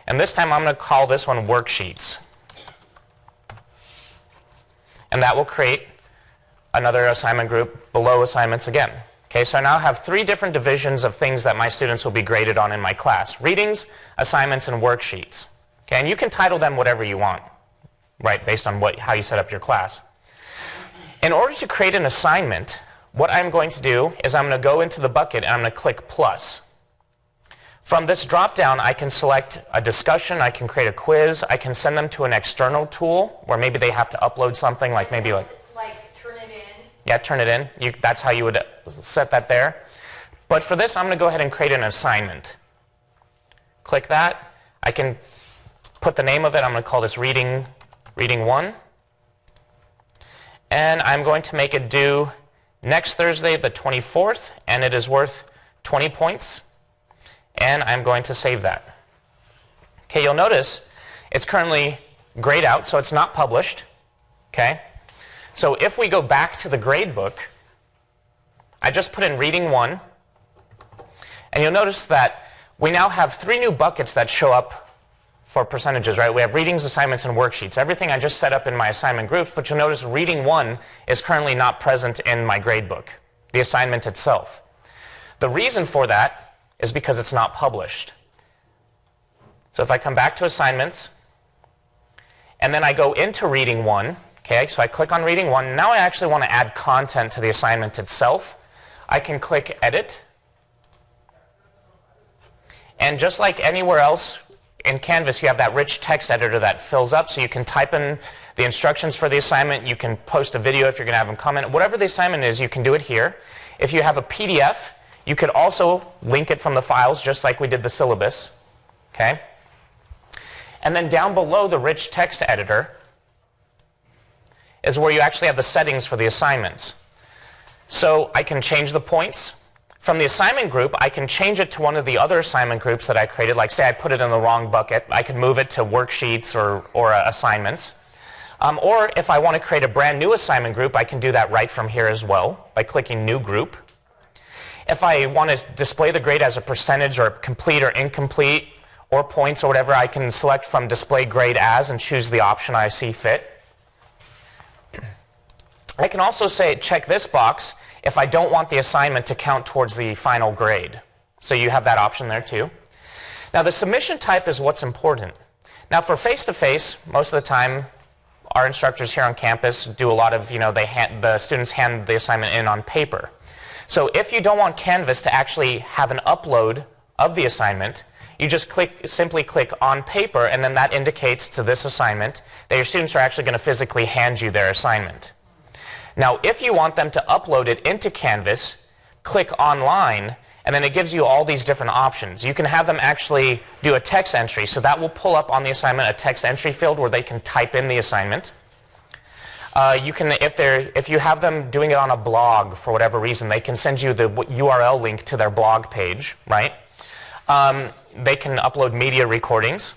Speaker 2: and this time I'm going to call this one Worksheets. And that will create another assignment group below assignments again. Okay, so I now have 3 different divisions of things that my students will be graded on in my class: readings, assignments, and worksheets. Okay, and you can title them whatever you want, right, based on how you set up your class. In order to create an assignment, what I'm going to do is I'm going to go into the bucket and I'm going to click plus. From this drop-down, I can select a discussion, I can create a quiz, I can send them to an external tool where maybe they have to upload something, like maybe like
Speaker 4: turn it in.
Speaker 2: Yeah, turn it in. That's how you would set that there. But for this, I'm going to go ahead and create an assignment. Click that. I can put the name of it. I'm going to call this Reading 1. And I'm going to make it due next Thursday, the 24th, and it is worth 20 points. And I'm going to save that. Okay, you'll notice it's currently grayed out, so it's not published. Okay? So if we go back to the gradebook, I just put in Reading 1, and you'll notice that we now have 3 new buckets that show up for percentages, right? We have readings, assignments, and worksheets. Everything I just set up in my assignment groups, but you'll notice Reading 1 is currently not present in my gradebook, the assignment itself. The reason for that is because it's not published. So if I come back to assignments, and then I go into Reading 1, okay, so I click on Reading 1. Now I actually want to add content to the assignment itself. I can click Edit. And just like anywhere else in Canvas, you have that rich text editor that fills up, so you can type in the instructions for the assignment. You can post a video if you're going to have them comment. Whatever the assignment is, you can do it here. If you have a PDF, you could also link it from the files, just like we did the syllabus. Okay? And then down below the rich text editor is where you actually have the settings for the assignments. So I can change the points. From the assignment group, I can change it to one of the other assignment groups that I created. Like say I put it in the wrong bucket, I could move it to worksheets or assignments. Or if I want to create a brand new assignment group, I can do that right from here as well by clicking New Group. If I want to display the grade as a percentage or complete or incomplete or points or whatever, I can select from Display Grade As and choose the option I see fit. I can also say check this box if I don't want the assignment to count towards the final grade. So you have that option there too. Now the submission type is what's important. Now for face-to-face, most of the time, our instructors here on campus do a lot of, the students hand the assignment in on paper. So if you don't want Canvas to actually have an upload of the assignment, you just simply click on paper, and then that indicates to this assignment that your students are actually going to physically hand you their assignment. Now if you want them to upload it into Canvas, click online, and then it gives you all these different options. You can have them actually do a text entry, so that will pull up on the assignment a text entry field where they can type in the assignment. If you have them doing it on a blog for whatever reason, they can send you the URL link to their blog page, right? They can upload media recordings.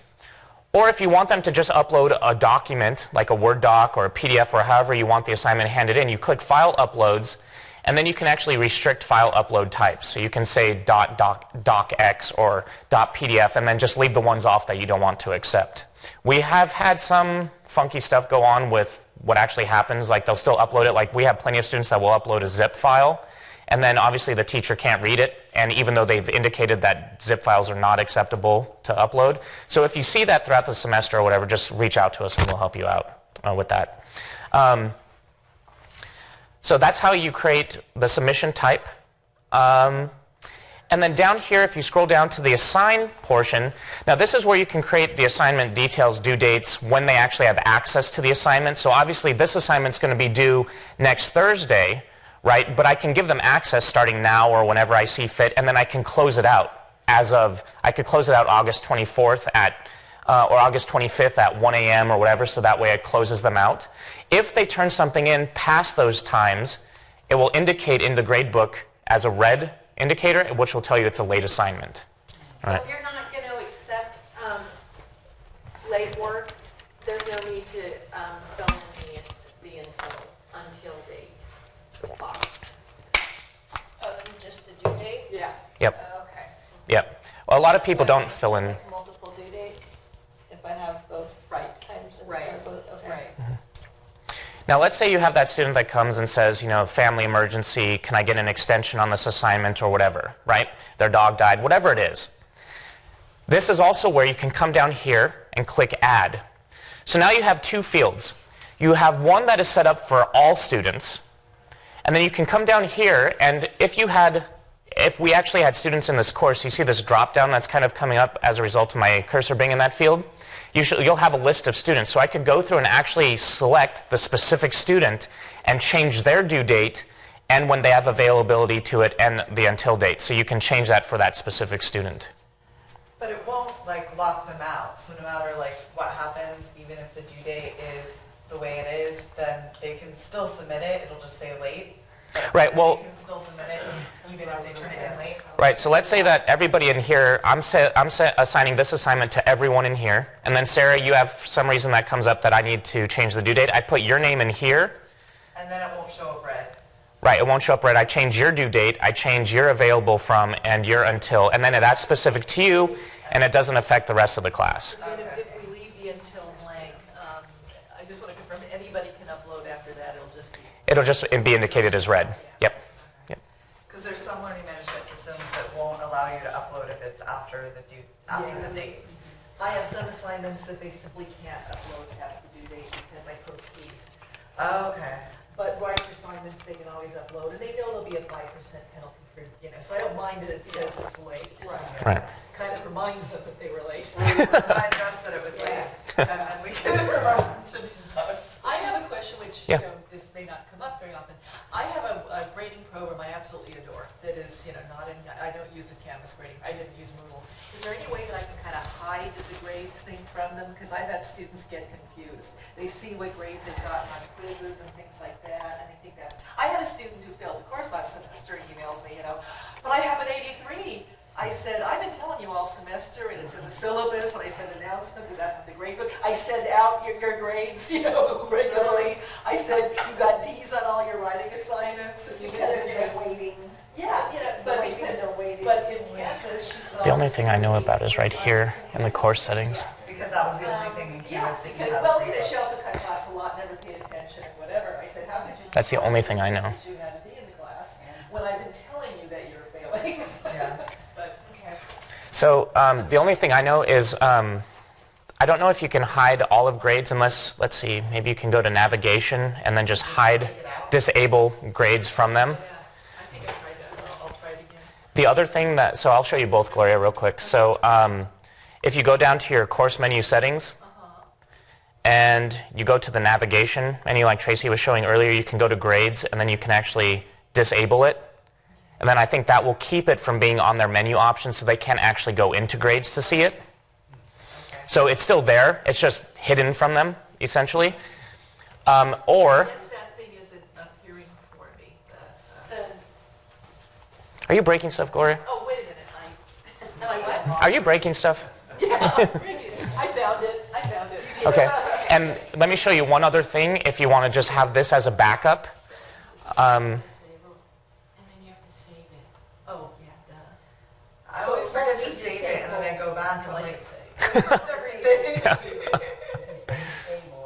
Speaker 2: Or if you want them to just upload a document, like a Word doc or a PDF or however you want the assignment handed in, you click File Uploads, and then you can actually restrict file upload types. So you can say .docx or .pdf, and then just leave the ones off that you don't want to accept. We have had some funky stuff go on with what actually happens. Like they'll still upload it. Like we have plenty of students that will upload a zip file, and then obviously the teacher can't read it, and even though they've indicated that zip files are not acceptable to upload. So if you see that throughout the semester or whatever, just reach out to us and we'll help you out with that. So that's how you create the submission type. And then down here, if you scroll down to the assign portion, now this is where you can create the assignment details, due dates, when they actually have access to the assignment. So obviously this assignment's going to be due next Thursday, right? But I can give them access starting now or whenever I see fit, and then I can close it out I could close it out August 24th or August 25th at 1 a.m. or whatever, so that way it closes them out. If they turn something in past those times, it will indicate in the gradebook as a red indicator, which will tell you it's a late assignment.
Speaker 1: So if you're not going to accept late work, there's no need to fill in the until date box.
Speaker 4: Oh, just the due date?
Speaker 1: Yeah.
Speaker 2: Yep.
Speaker 4: Okay.
Speaker 2: Yep. Well, a lot of people don't fill in.
Speaker 4: Like multiple due dates if I have both times and
Speaker 1: Right.
Speaker 4: both. Okay.
Speaker 1: Right.
Speaker 2: Now let's say you have that student that comes and says, family emergency, can I get an extension on this assignment or whatever, right? Their dog died, whatever it is. This is also where you can come down here and click add. So now you have two fields. You have one that is set up for all students, and then you can come down here, and if we actually had students in this course, you see this drop down that's kind of coming up as a result of my cursor being in that field. You'll have a list of students. So I could go through and actually select the specific student and change their due date and when they have availability to it and the until date. So you can change that for that specific student.
Speaker 5: But it won't lock them out. So no matter what happens, even if the due date is the way it is, then they can still submit it. It'll just say late.
Speaker 2: Right. Well,
Speaker 5: they can still submit it even if they turn it in late.
Speaker 2: Right, so let's say that everybody in here, I'm assigning this assignment to everyone in here, and then Sarah, you have some reason that comes up that I need to change the due date. I put your name in here.
Speaker 5: And then it won't show up red.
Speaker 2: Right, it won't show up red. I change your due date, I change your available from, and your until, and then that's specific to you, and it doesn't affect the rest of the class.
Speaker 6: And if we leave the until blank, I just want to confirm anybody can upload after that.
Speaker 2: It'll just be indicated as red. Yep.
Speaker 5: Because there's some learning management systems that won't allow you to upload if it's after the date.
Speaker 6: I have some assignments that they simply can't upload past the due date because I post fees.
Speaker 5: Oh, okay.
Speaker 6: But right assignments, they can always upload, and they know there'll be a 5% penalty for, so I don't mind that it says it's late.
Speaker 2: Right.
Speaker 6: Kind of reminds them that they were late.
Speaker 5: I addressed that it was late. And then we can remember to deduct.
Speaker 6: I have a question which, this may not come up very often. I have a grading program I absolutely adore that is, I don't use the Canvas grading. I didn't use Moodle. Is there any way that I can kind of hide the grades thing from them? Because I've had students get confused. They see what grades they've gotten on quizzes and things like that, and I think that... I had a student who failed the course last semester and emails me, but I have an 83. I said, I've been telling you all semester, and it's in the syllabus, and I sent an announcement that that's in the grade book. I send out your grades, regularly. I said, you got D's on all your writing assignments. And you
Speaker 4: Because they're waiting.
Speaker 6: Yeah, but
Speaker 4: Waiting,
Speaker 6: because,
Speaker 4: they're waiting.
Speaker 6: but in Canvas, she's
Speaker 2: The only thing I know about is right here in the course settings.
Speaker 5: Because that was the only thing in
Speaker 6: Yeah,
Speaker 5: Canvas that you
Speaker 6: because,
Speaker 5: had.
Speaker 6: well, she also cut class a lot, never paid attention or whatever. I said, how did you...
Speaker 2: That's the only thing I know.
Speaker 6: How did you have to be in the class when I've been telling you that you're failing?
Speaker 5: Yeah.
Speaker 6: But
Speaker 2: So the only thing I know is I don't know if you can hide all of grades unless, let's see, maybe you can go to navigation and then just hide, disable grades from them.
Speaker 6: Yeah, I think I tried that. I'll try it again.
Speaker 2: The other thing that, so I'll show you both, Gloria, real quick. So if you go down to your course menu settings and you go to the navigation menu like Tracy was showing earlier, you can go to grades and then you can actually disable it. And then I think that will keep it from being on their menu options so they can't actually go into grades to see it. So it's still there, it's just hidden from them, essentially. Or,
Speaker 6: Yes, that thing isn't appearing for me.
Speaker 2: are you breaking stuff, Gloria?
Speaker 6: Oh, wait a minute. Am I what?
Speaker 2: Are you breaking stuff?
Speaker 6: Yeah, I found it. I found it.
Speaker 2: Okay, and let me show you one other thing if you want to just have this as a backup.
Speaker 6: And then you have to save it. Oh, yeah, duh.
Speaker 5: I always forget to save it and then I go back and I'm like, everything.
Speaker 4: Disable,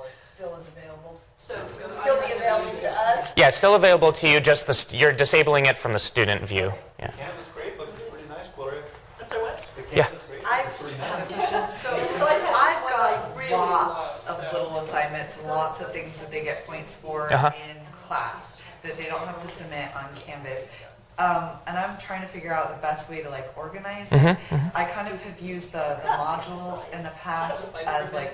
Speaker 4: it still is available.
Speaker 6: So
Speaker 4: It'll still be available to us.
Speaker 2: Yeah, it's still available to you, just you're disabling it from the student view. Yeah.
Speaker 3: Canvas gradebook is pretty nice, Gloria.
Speaker 6: I'm sorry, what?
Speaker 3: The
Speaker 2: Yeah.
Speaker 3: Canvas gradebook
Speaker 5: I
Speaker 3: is pretty
Speaker 5: have
Speaker 3: nice.
Speaker 5: a question. So I've got lots of little assignments, lots of things that they get points for in class that they don't have to submit on Canvas. And I'm trying to figure out the best way to like organize it. I kind of have used the modules in the past as like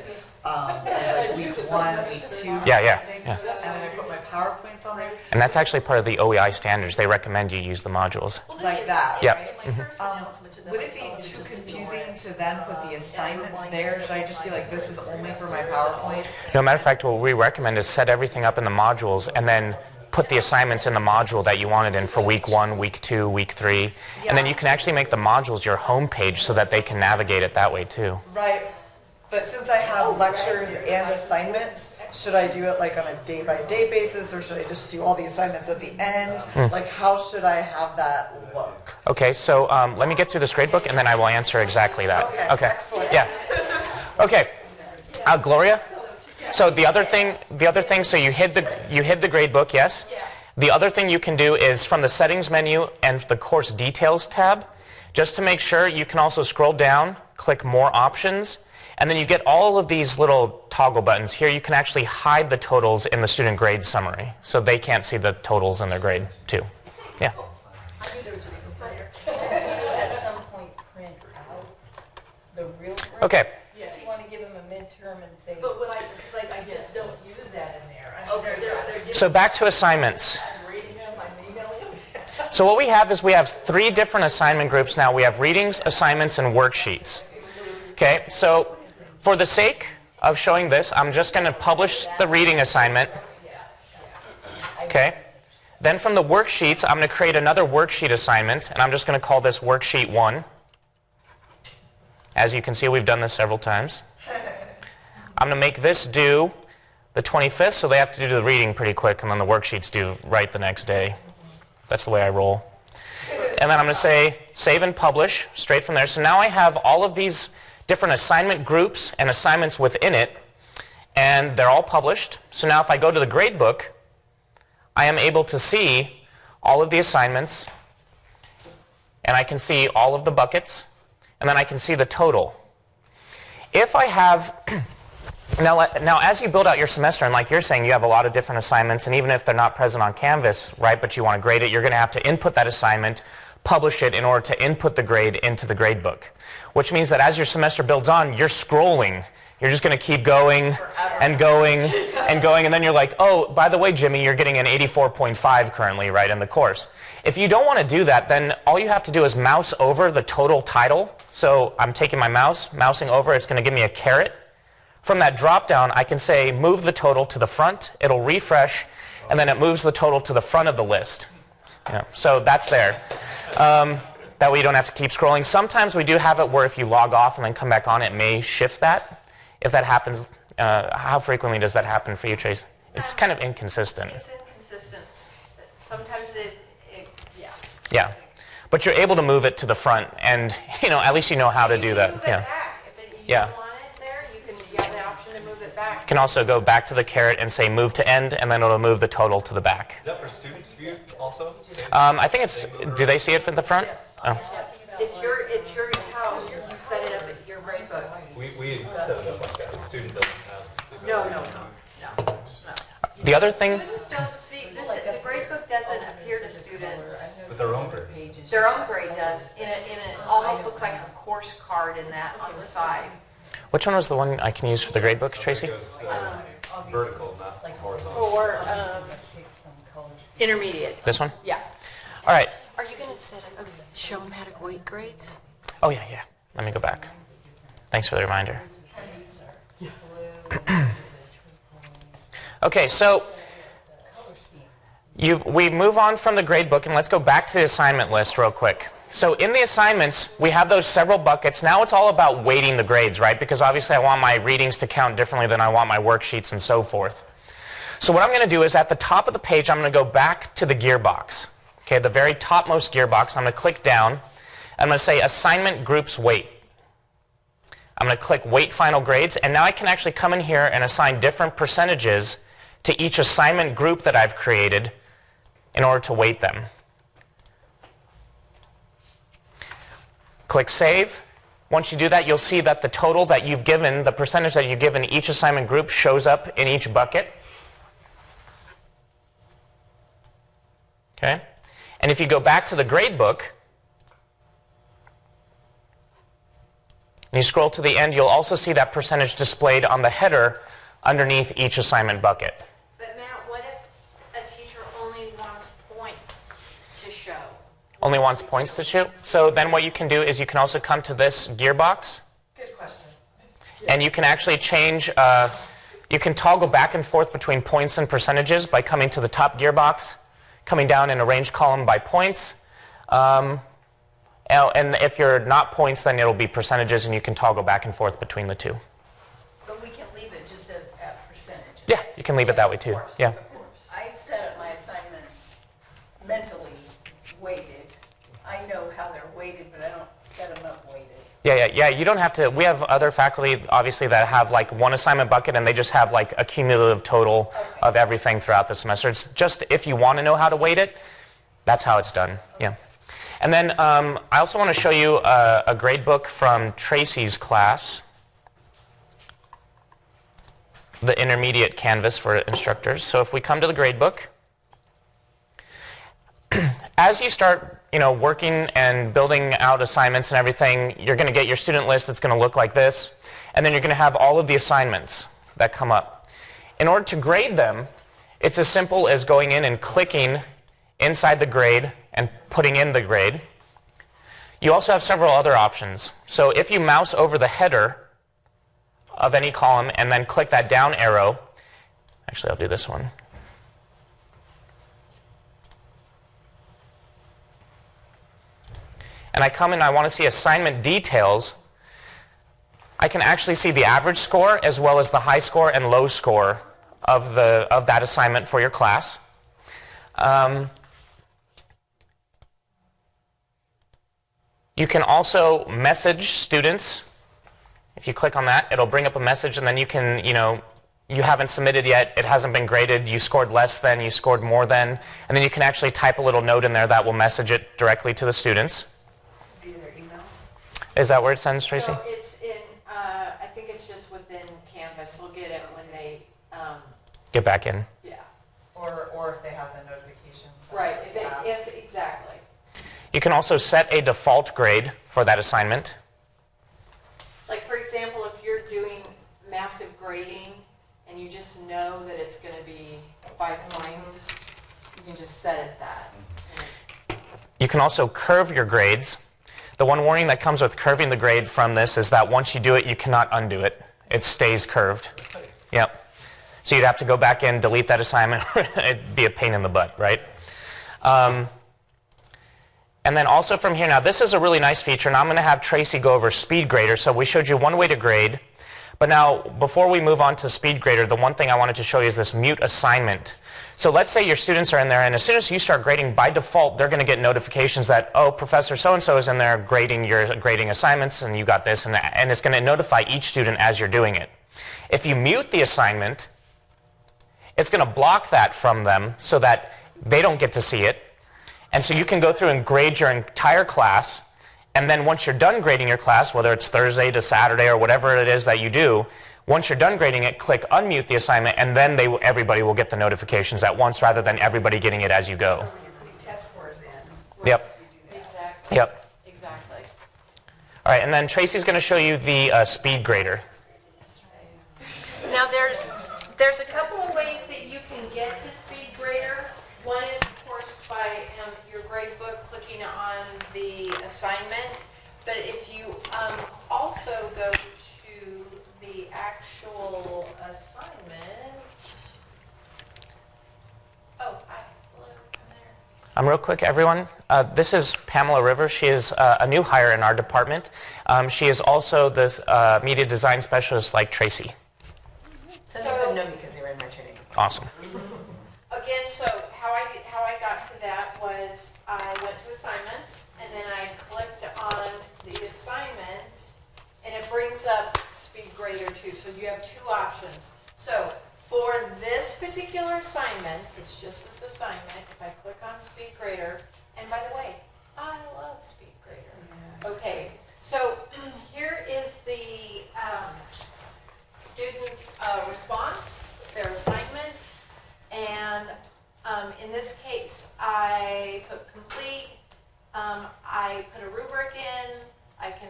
Speaker 5: week 1, week 2.
Speaker 2: Yeah.
Speaker 5: things. And then I put my PowerPoints on there
Speaker 2: And that's actually part of the OEI standards. They recommend you use the modules.
Speaker 6: Well,
Speaker 5: like that,
Speaker 2: Yeah.
Speaker 5: right?
Speaker 6: My first announcement to them,
Speaker 5: Would
Speaker 6: I
Speaker 5: it be
Speaker 6: told them
Speaker 5: too
Speaker 6: this is
Speaker 5: confusing
Speaker 6: your-
Speaker 5: to then put the assignments there? Should I just be like, this is only for my PowerPoints?
Speaker 2: No, matter of fact, what we recommend is set everything up in the modules and then put the assignments in the module that you wanted in for week 1, week 2, week 3. And then you can actually make the modules your home page so that they can navigate it that way too.
Speaker 5: Right, but since I have lectures and assignments, should I do it like on a day-by-day basis, or should I just do all the assignments at the end? Like, how should I have that look?
Speaker 2: Okay, so let me get through this gradebook and then I will answer exactly that.
Speaker 5: Okay, excellent.
Speaker 2: Yeah. Okay. Gloria? So the other thing, so you hid the grade book, yes? The other thing you can do is from the settings menu and the course details tab, just to make sure, you can also scroll down, click more options, and then you get all of these little toggle buttons. Here you can actually hide the totals in the student grade summary, so they can't see the totals in their grade too. Yeah.
Speaker 6: I knew there was a reason for it.
Speaker 4: At some point print out the real grade.
Speaker 2: Okay.
Speaker 6: Yes.
Speaker 4: You want to give them a midterm and say,
Speaker 6: But when because I just don't use that in there. I mean, they're giving
Speaker 2: So back to assignments.
Speaker 6: I'm reading them, I'm emailing them.
Speaker 2: So what we have is we have 3 different assignment groups now. We have readings, assignments, and worksheets. Okay, so for the sake of showing this, I'm just going to publish the reading assignment. Okay. Then from the worksheets, I'm going to create another worksheet assignment, and I'm just going to call this worksheet 1. As you can see, we've done this several times. I'm going to make this due the 25th, so they have to do the reading pretty quick, and then the worksheets due right the next day. That's the way I roll. And then I'm going to say save and publish straight from there. So now I have all of these different assignment groups and assignments within it, and they're all published. So now if I go to the gradebook, I am able to see all of the assignments, and I can see all of the buckets, and then I can see the total. If I have, now as you build out your semester, and like you're saying, you have a lot of different assignments, and even if they're not present on Canvas, right, but you want to grade it, you're going to have to input that assignment, publish it in order to input the grade into the gradebook, which means that as your semester builds on, you're scrolling. You're just going to keep going and going and going, and then you're like, oh, by the way, Jimmy, you're getting an 84.5 currently, right, in the course. If you don't want to do that, then all you have to do is mouse over the total title. So I'm taking my mouse, mousing over, it's going to give me a caret. From that drop-down, I can say move the total to the front, it'll refresh, and then it moves the total to the front of the list. Yeah, so that's there. That way you don't have to keep scrolling. Sometimes we do have it where if you log off and then come back on, it may shift that. If that happens, how frequently does that happen for you, Trace? It's kind of inconsistent.
Speaker 1: It's inconsistent. Sometimes yeah.
Speaker 2: Yeah. But you're able to move it to the front, and at least you know how to do
Speaker 1: You
Speaker 2: that.
Speaker 1: can move
Speaker 2: Yeah.
Speaker 1: it back. If you
Speaker 2: Yeah.
Speaker 1: don't want it there, you have the option to move it back.
Speaker 2: You can also go back to the caret and say move to end, and then it'll move the total to the back.
Speaker 3: Is that for students view also?
Speaker 2: I think it's, do they see it from the front? Oh.
Speaker 1: It's your house.
Speaker 4: set it up at your grade book?
Speaker 3: We set it up like that. The student doesn't have.
Speaker 4: No.
Speaker 2: The other thing,
Speaker 4: Students don't see, the grade book doesn't appear to students.
Speaker 3: With their own grade.
Speaker 4: Their own grade does, almost looks like a course card in that on the side.
Speaker 2: which one was the one I can use for the grade book, Tracy?
Speaker 3: It goes vertical, not horizontal.
Speaker 4: For intermediate.
Speaker 2: This one?
Speaker 4: Yeah.
Speaker 2: All right.
Speaker 1: Are you going to show them how to weight grades?
Speaker 2: Oh, yeah. Let me go back. Thanks for the reminder. Okay, so we move on from the grade book, and let's go back to the assignment list real quick. So in the assignments, we have those several buckets. Now it's all about weighting the grades, right? Because obviously I want my readings to count differently than I want my worksheets and so forth. So what I'm going to do is at the top of the page, I'm going to go back to the gearbox. Okay, the very topmost gearbox, I'm going to click down. I'm going to say Assignment Groups Weight. I'm going to click Weight Final Grades, and now I can actually come in here and assign different percentages to each assignment group that I've created in order to weight them. Click Save. Once you do that, you'll see that the total that you've given, the percentage that you've given each assignment group shows up in each bucket. Okay? And if you go back to the grade book, and you scroll to the end, you'll also see that percentage displayed on the header underneath each assignment bucket.
Speaker 1: But Matt, what if a teacher only wants points to show?
Speaker 2: Only wants points to shoot. So then what you can do is you can also come to this gearbox.
Speaker 6: Good question.
Speaker 2: And you can actually change, you can toggle back and forth between points and percentages by coming to the top gearbox, coming down and arrange column by points. And if you're not points, then it'll be percentages, and you can toggle back and forth between the two.
Speaker 4: But we can leave it just at percentages.
Speaker 2: Yeah, you can leave it that way too. Yeah.
Speaker 4: I set up my assignments mentally weighted. I know how they're weighted, but I don't set them up weighted.
Speaker 2: Yeah, you don't have to. We have other faculty, obviously, that have like one assignment bucket, and they just have like a cumulative total of everything throughout the semester. It's just if you want to know how to weight it, that's how it's done. Yeah. And then I also want to show you a grade book from Tracy's class, the intermediate Canvas for instructors. So if we come to the grade book, as you start working and building out assignments and everything, you're going to get your student list that's going to look like this, and then you're going to have all of the assignments that come up. In order to grade them, it's as simple as going in and clicking inside the grade and putting in the grade. You also have several other options. So if you mouse over the header of any column and then click that down arrow, actually I'll do this one. And I come in and I want to see assignment details, I can actually see the average score as well as the high score and low score of that assignment for your class. You can also message students. If you click on that, it'll bring up a message, and then you can, you haven't submitted yet, it hasn't been graded, you scored less than, you scored more than, and then you can actually type a little note in there that will message it directly to the students.
Speaker 4: Via their email?
Speaker 2: Is that where it sends, Tracy?
Speaker 1: No, it's in, I think it's just within Canvas. They'll get it when they,
Speaker 2: Get back in.
Speaker 1: yeah.
Speaker 5: Or if they have the notifications.
Speaker 1: Right, yes, exactly.
Speaker 2: You can also set a default grade for that assignment.
Speaker 1: Like, for example, if you're doing massive grading and you just know that it's going to be 5 points, you can just set it that.
Speaker 2: You can also curve your grades. The one warning that comes with curving the grade from this is that once you do it, you cannot undo it. It stays curved. Yep. So you'd have to go back in, delete that assignment. It'd be a pain in the butt, right? And then also from here, now this is a really nice feature, and I'm going to have Tracy go over SpeedGrader. So we showed you one way to grade, but now before we move on to SpeedGrader, the one thing I wanted to show you is this mute assignment. So let's say your students are in there, and as soon as you start grading, by default, they're going to get notifications that, oh, Professor so-and-so is in there grading your grading assignments, and you got this, and it's going to notify each student as you're doing it. If you mute the assignment, it's going to block that from them so that they don't get to see it. And so you can go through and grade your entire class And then once you're done grading your class, whether it's Thursday to Saturday or whatever it is that you do, once you're done grading it, click unmute the assignment, and then everybody will get the notifications at once rather than everybody getting it as you go.
Speaker 6: So when you're putting test scores in.
Speaker 2: Yep.
Speaker 6: You do that.
Speaker 1: Exactly.
Speaker 2: Yep.
Speaker 1: Exactly.
Speaker 2: All right, and then Tracy's going to show you the speed grader.
Speaker 1: Now there's a couple of ways that you can get to SpeedGrader. One is, of course, by your gradebook clicking on the assignment. But if you also go to the actual assignment, hello, I'm there.
Speaker 2: Real quick, everyone, this is Pamela Rivers. She is a new hire in our department. She is also the media design specialist like Tracy.
Speaker 7: Some of them know me because they were in my training.
Speaker 2: Awesome.
Speaker 1: Again, so how I got to that was I went to assignments, and then I clicked on the assignment, and it brings up SpeedGrader too. So you have two options. So for this particular assignment, it's just this assignment. If I click on SpeedGrader, and by the way, I love SpeedGrader. Okay, so here is the student's response, their assignment, and in this case, I put complete, I put a rubric in, I can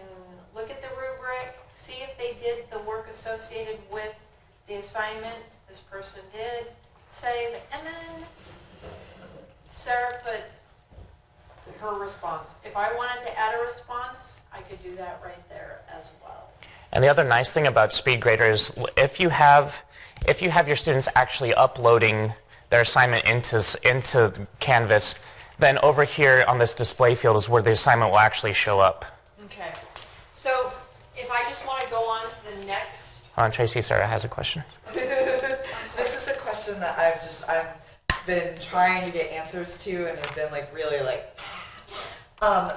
Speaker 1: look at the rubric, see if they did the work associated with the assignment this person did, save, and then Sarah put her response. If I wanted to add a response, I could do that right there as well.
Speaker 2: And the other nice thing about SpeedGrader is if you have your students actually uploading their assignment into Canvas, then over here on this display field is where the assignment will actually show up.
Speaker 1: Okay. So if I just want to go on to the next.
Speaker 2: Tracy, Sarah has a question.
Speaker 5: This is a question that I've been trying to get answers to and has been really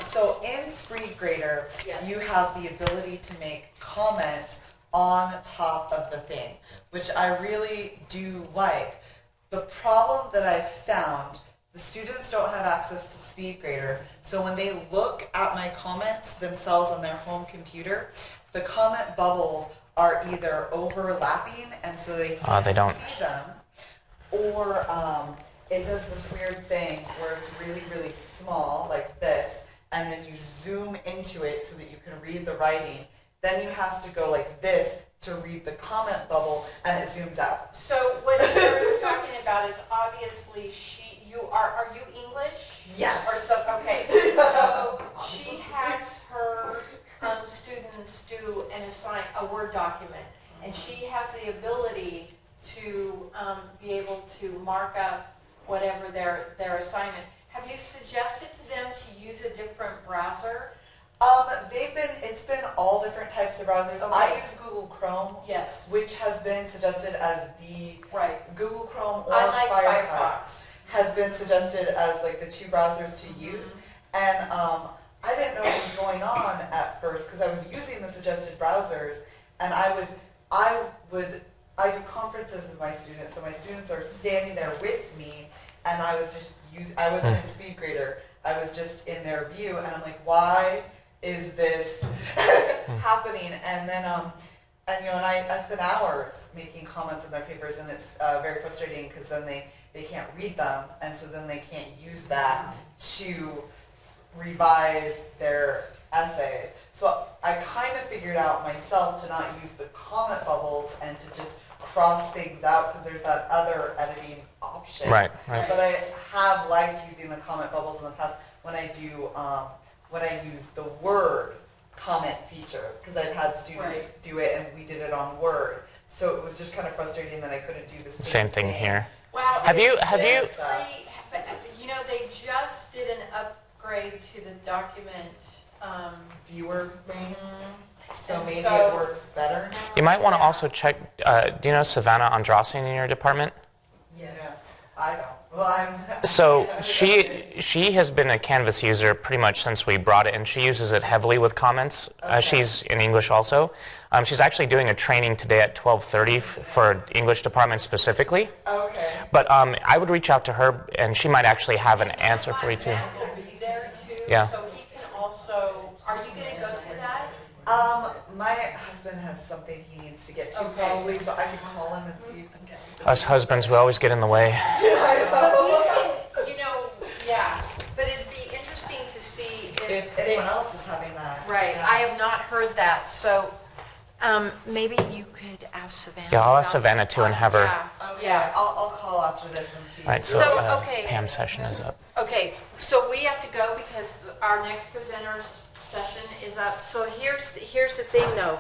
Speaker 5: so in SpeedGrader,
Speaker 1: Yes.
Speaker 5: you have the ability to make comments on top of the thing, which I really do like. The problem that I've found, the students don't have access to SpeedGrader, so when they look at my comments themselves on their home computer, the comment bubbles are either overlapping and so they can't
Speaker 2: They don't.
Speaker 5: see them, or it does this weird thing where it's really, really small, like this, and then you zoom into it so that you can read the writing. Then you have to go like this to read the comment bubble, and it zooms out.
Speaker 1: So what Sarah's talking about is obviously are you English?
Speaker 5: Yes.
Speaker 1: Or so, okay. So she has her students do a Word document, and she has the ability to be able to mark up whatever their assignment. Have you suggested to them to use a different browser?
Speaker 5: It's been all different types of browsers.
Speaker 1: Okay.
Speaker 5: I use Google Chrome,
Speaker 1: Yes.
Speaker 5: which has been suggested as the
Speaker 1: Right.
Speaker 5: Google Chrome or
Speaker 1: I like
Speaker 5: Firefox
Speaker 1: Firefox.
Speaker 5: has been suggested as the two browsers to use. And I didn't know what was going on at first because I was using the suggested browsers, and I do conferences with my students, so my students are standing there with me, and I was just I wasn't in SpeedGrader. I was just in their view, and I'm like, why is this happening? And then, and I spent hours making comments in their papers, and it's very frustrating because then they can't read them, and so then they can't use that to revise their essays. So I kind of figured out myself to not use the comment bubbles and to just cross things out because there's that other editing option.
Speaker 2: Right.
Speaker 5: But I have liked using the comment bubbles in the past when I use the Word comment feature because I've had students do it and we did it on Word. So it was just kind of frustrating that I couldn't do the
Speaker 2: Same thing here.
Speaker 1: Wow.
Speaker 2: Have you
Speaker 1: Free, but they just did an upgrade to the document.
Speaker 5: Viewer thing? So
Speaker 1: And
Speaker 5: maybe
Speaker 1: so-
Speaker 5: it works better now?
Speaker 2: You might want to also check, do you know Savannah Andrasian in your department?
Speaker 5: Yeah. I don't. Well, I'm...
Speaker 2: So she has been a Canvas user pretty much since we brought it, and she uses it heavily with comments.
Speaker 5: Okay.
Speaker 2: She's in English also. She's actually doing a training today at 12:30 for English department specifically.
Speaker 5: Okay.
Speaker 2: But I would reach out to her, and she might actually have an answer for you too.
Speaker 1: Matt will be there too.
Speaker 2: Yeah.
Speaker 1: So he can also, are you
Speaker 5: husband has something he needs to get to
Speaker 4: Okay.
Speaker 5: probably, so I can call him and see if he can.
Speaker 2: Us husbands, we always get in the way.
Speaker 1: But we can, you know, yeah, but it'd be interesting to see
Speaker 5: If anyone else is having that.
Speaker 1: Right,
Speaker 5: Yeah.
Speaker 1: I have not heard that, so maybe you could ask Savannah.
Speaker 2: Yeah, I'll ask
Speaker 1: about
Speaker 2: Savannah
Speaker 1: that.
Speaker 2: too and have her.
Speaker 1: Yeah.
Speaker 5: I'll call after this and see.
Speaker 2: All right, so,
Speaker 1: So, okay.
Speaker 2: Pam's session is up.
Speaker 1: Okay, so we have to go because our next presenter's session is up. So here's the thing though.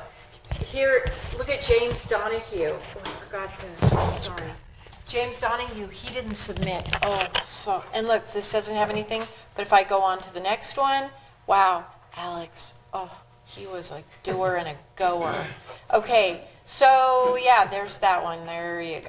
Speaker 1: Here, look at James Donahue. Oh, I forgot to, sorry. James Donahue, he didn't submit. Oh, so, and look, this doesn't have anything, but if I go on to the next one, wow, Alex, oh, he was a doer and a goer. Okay, so yeah, there's that one. There you go.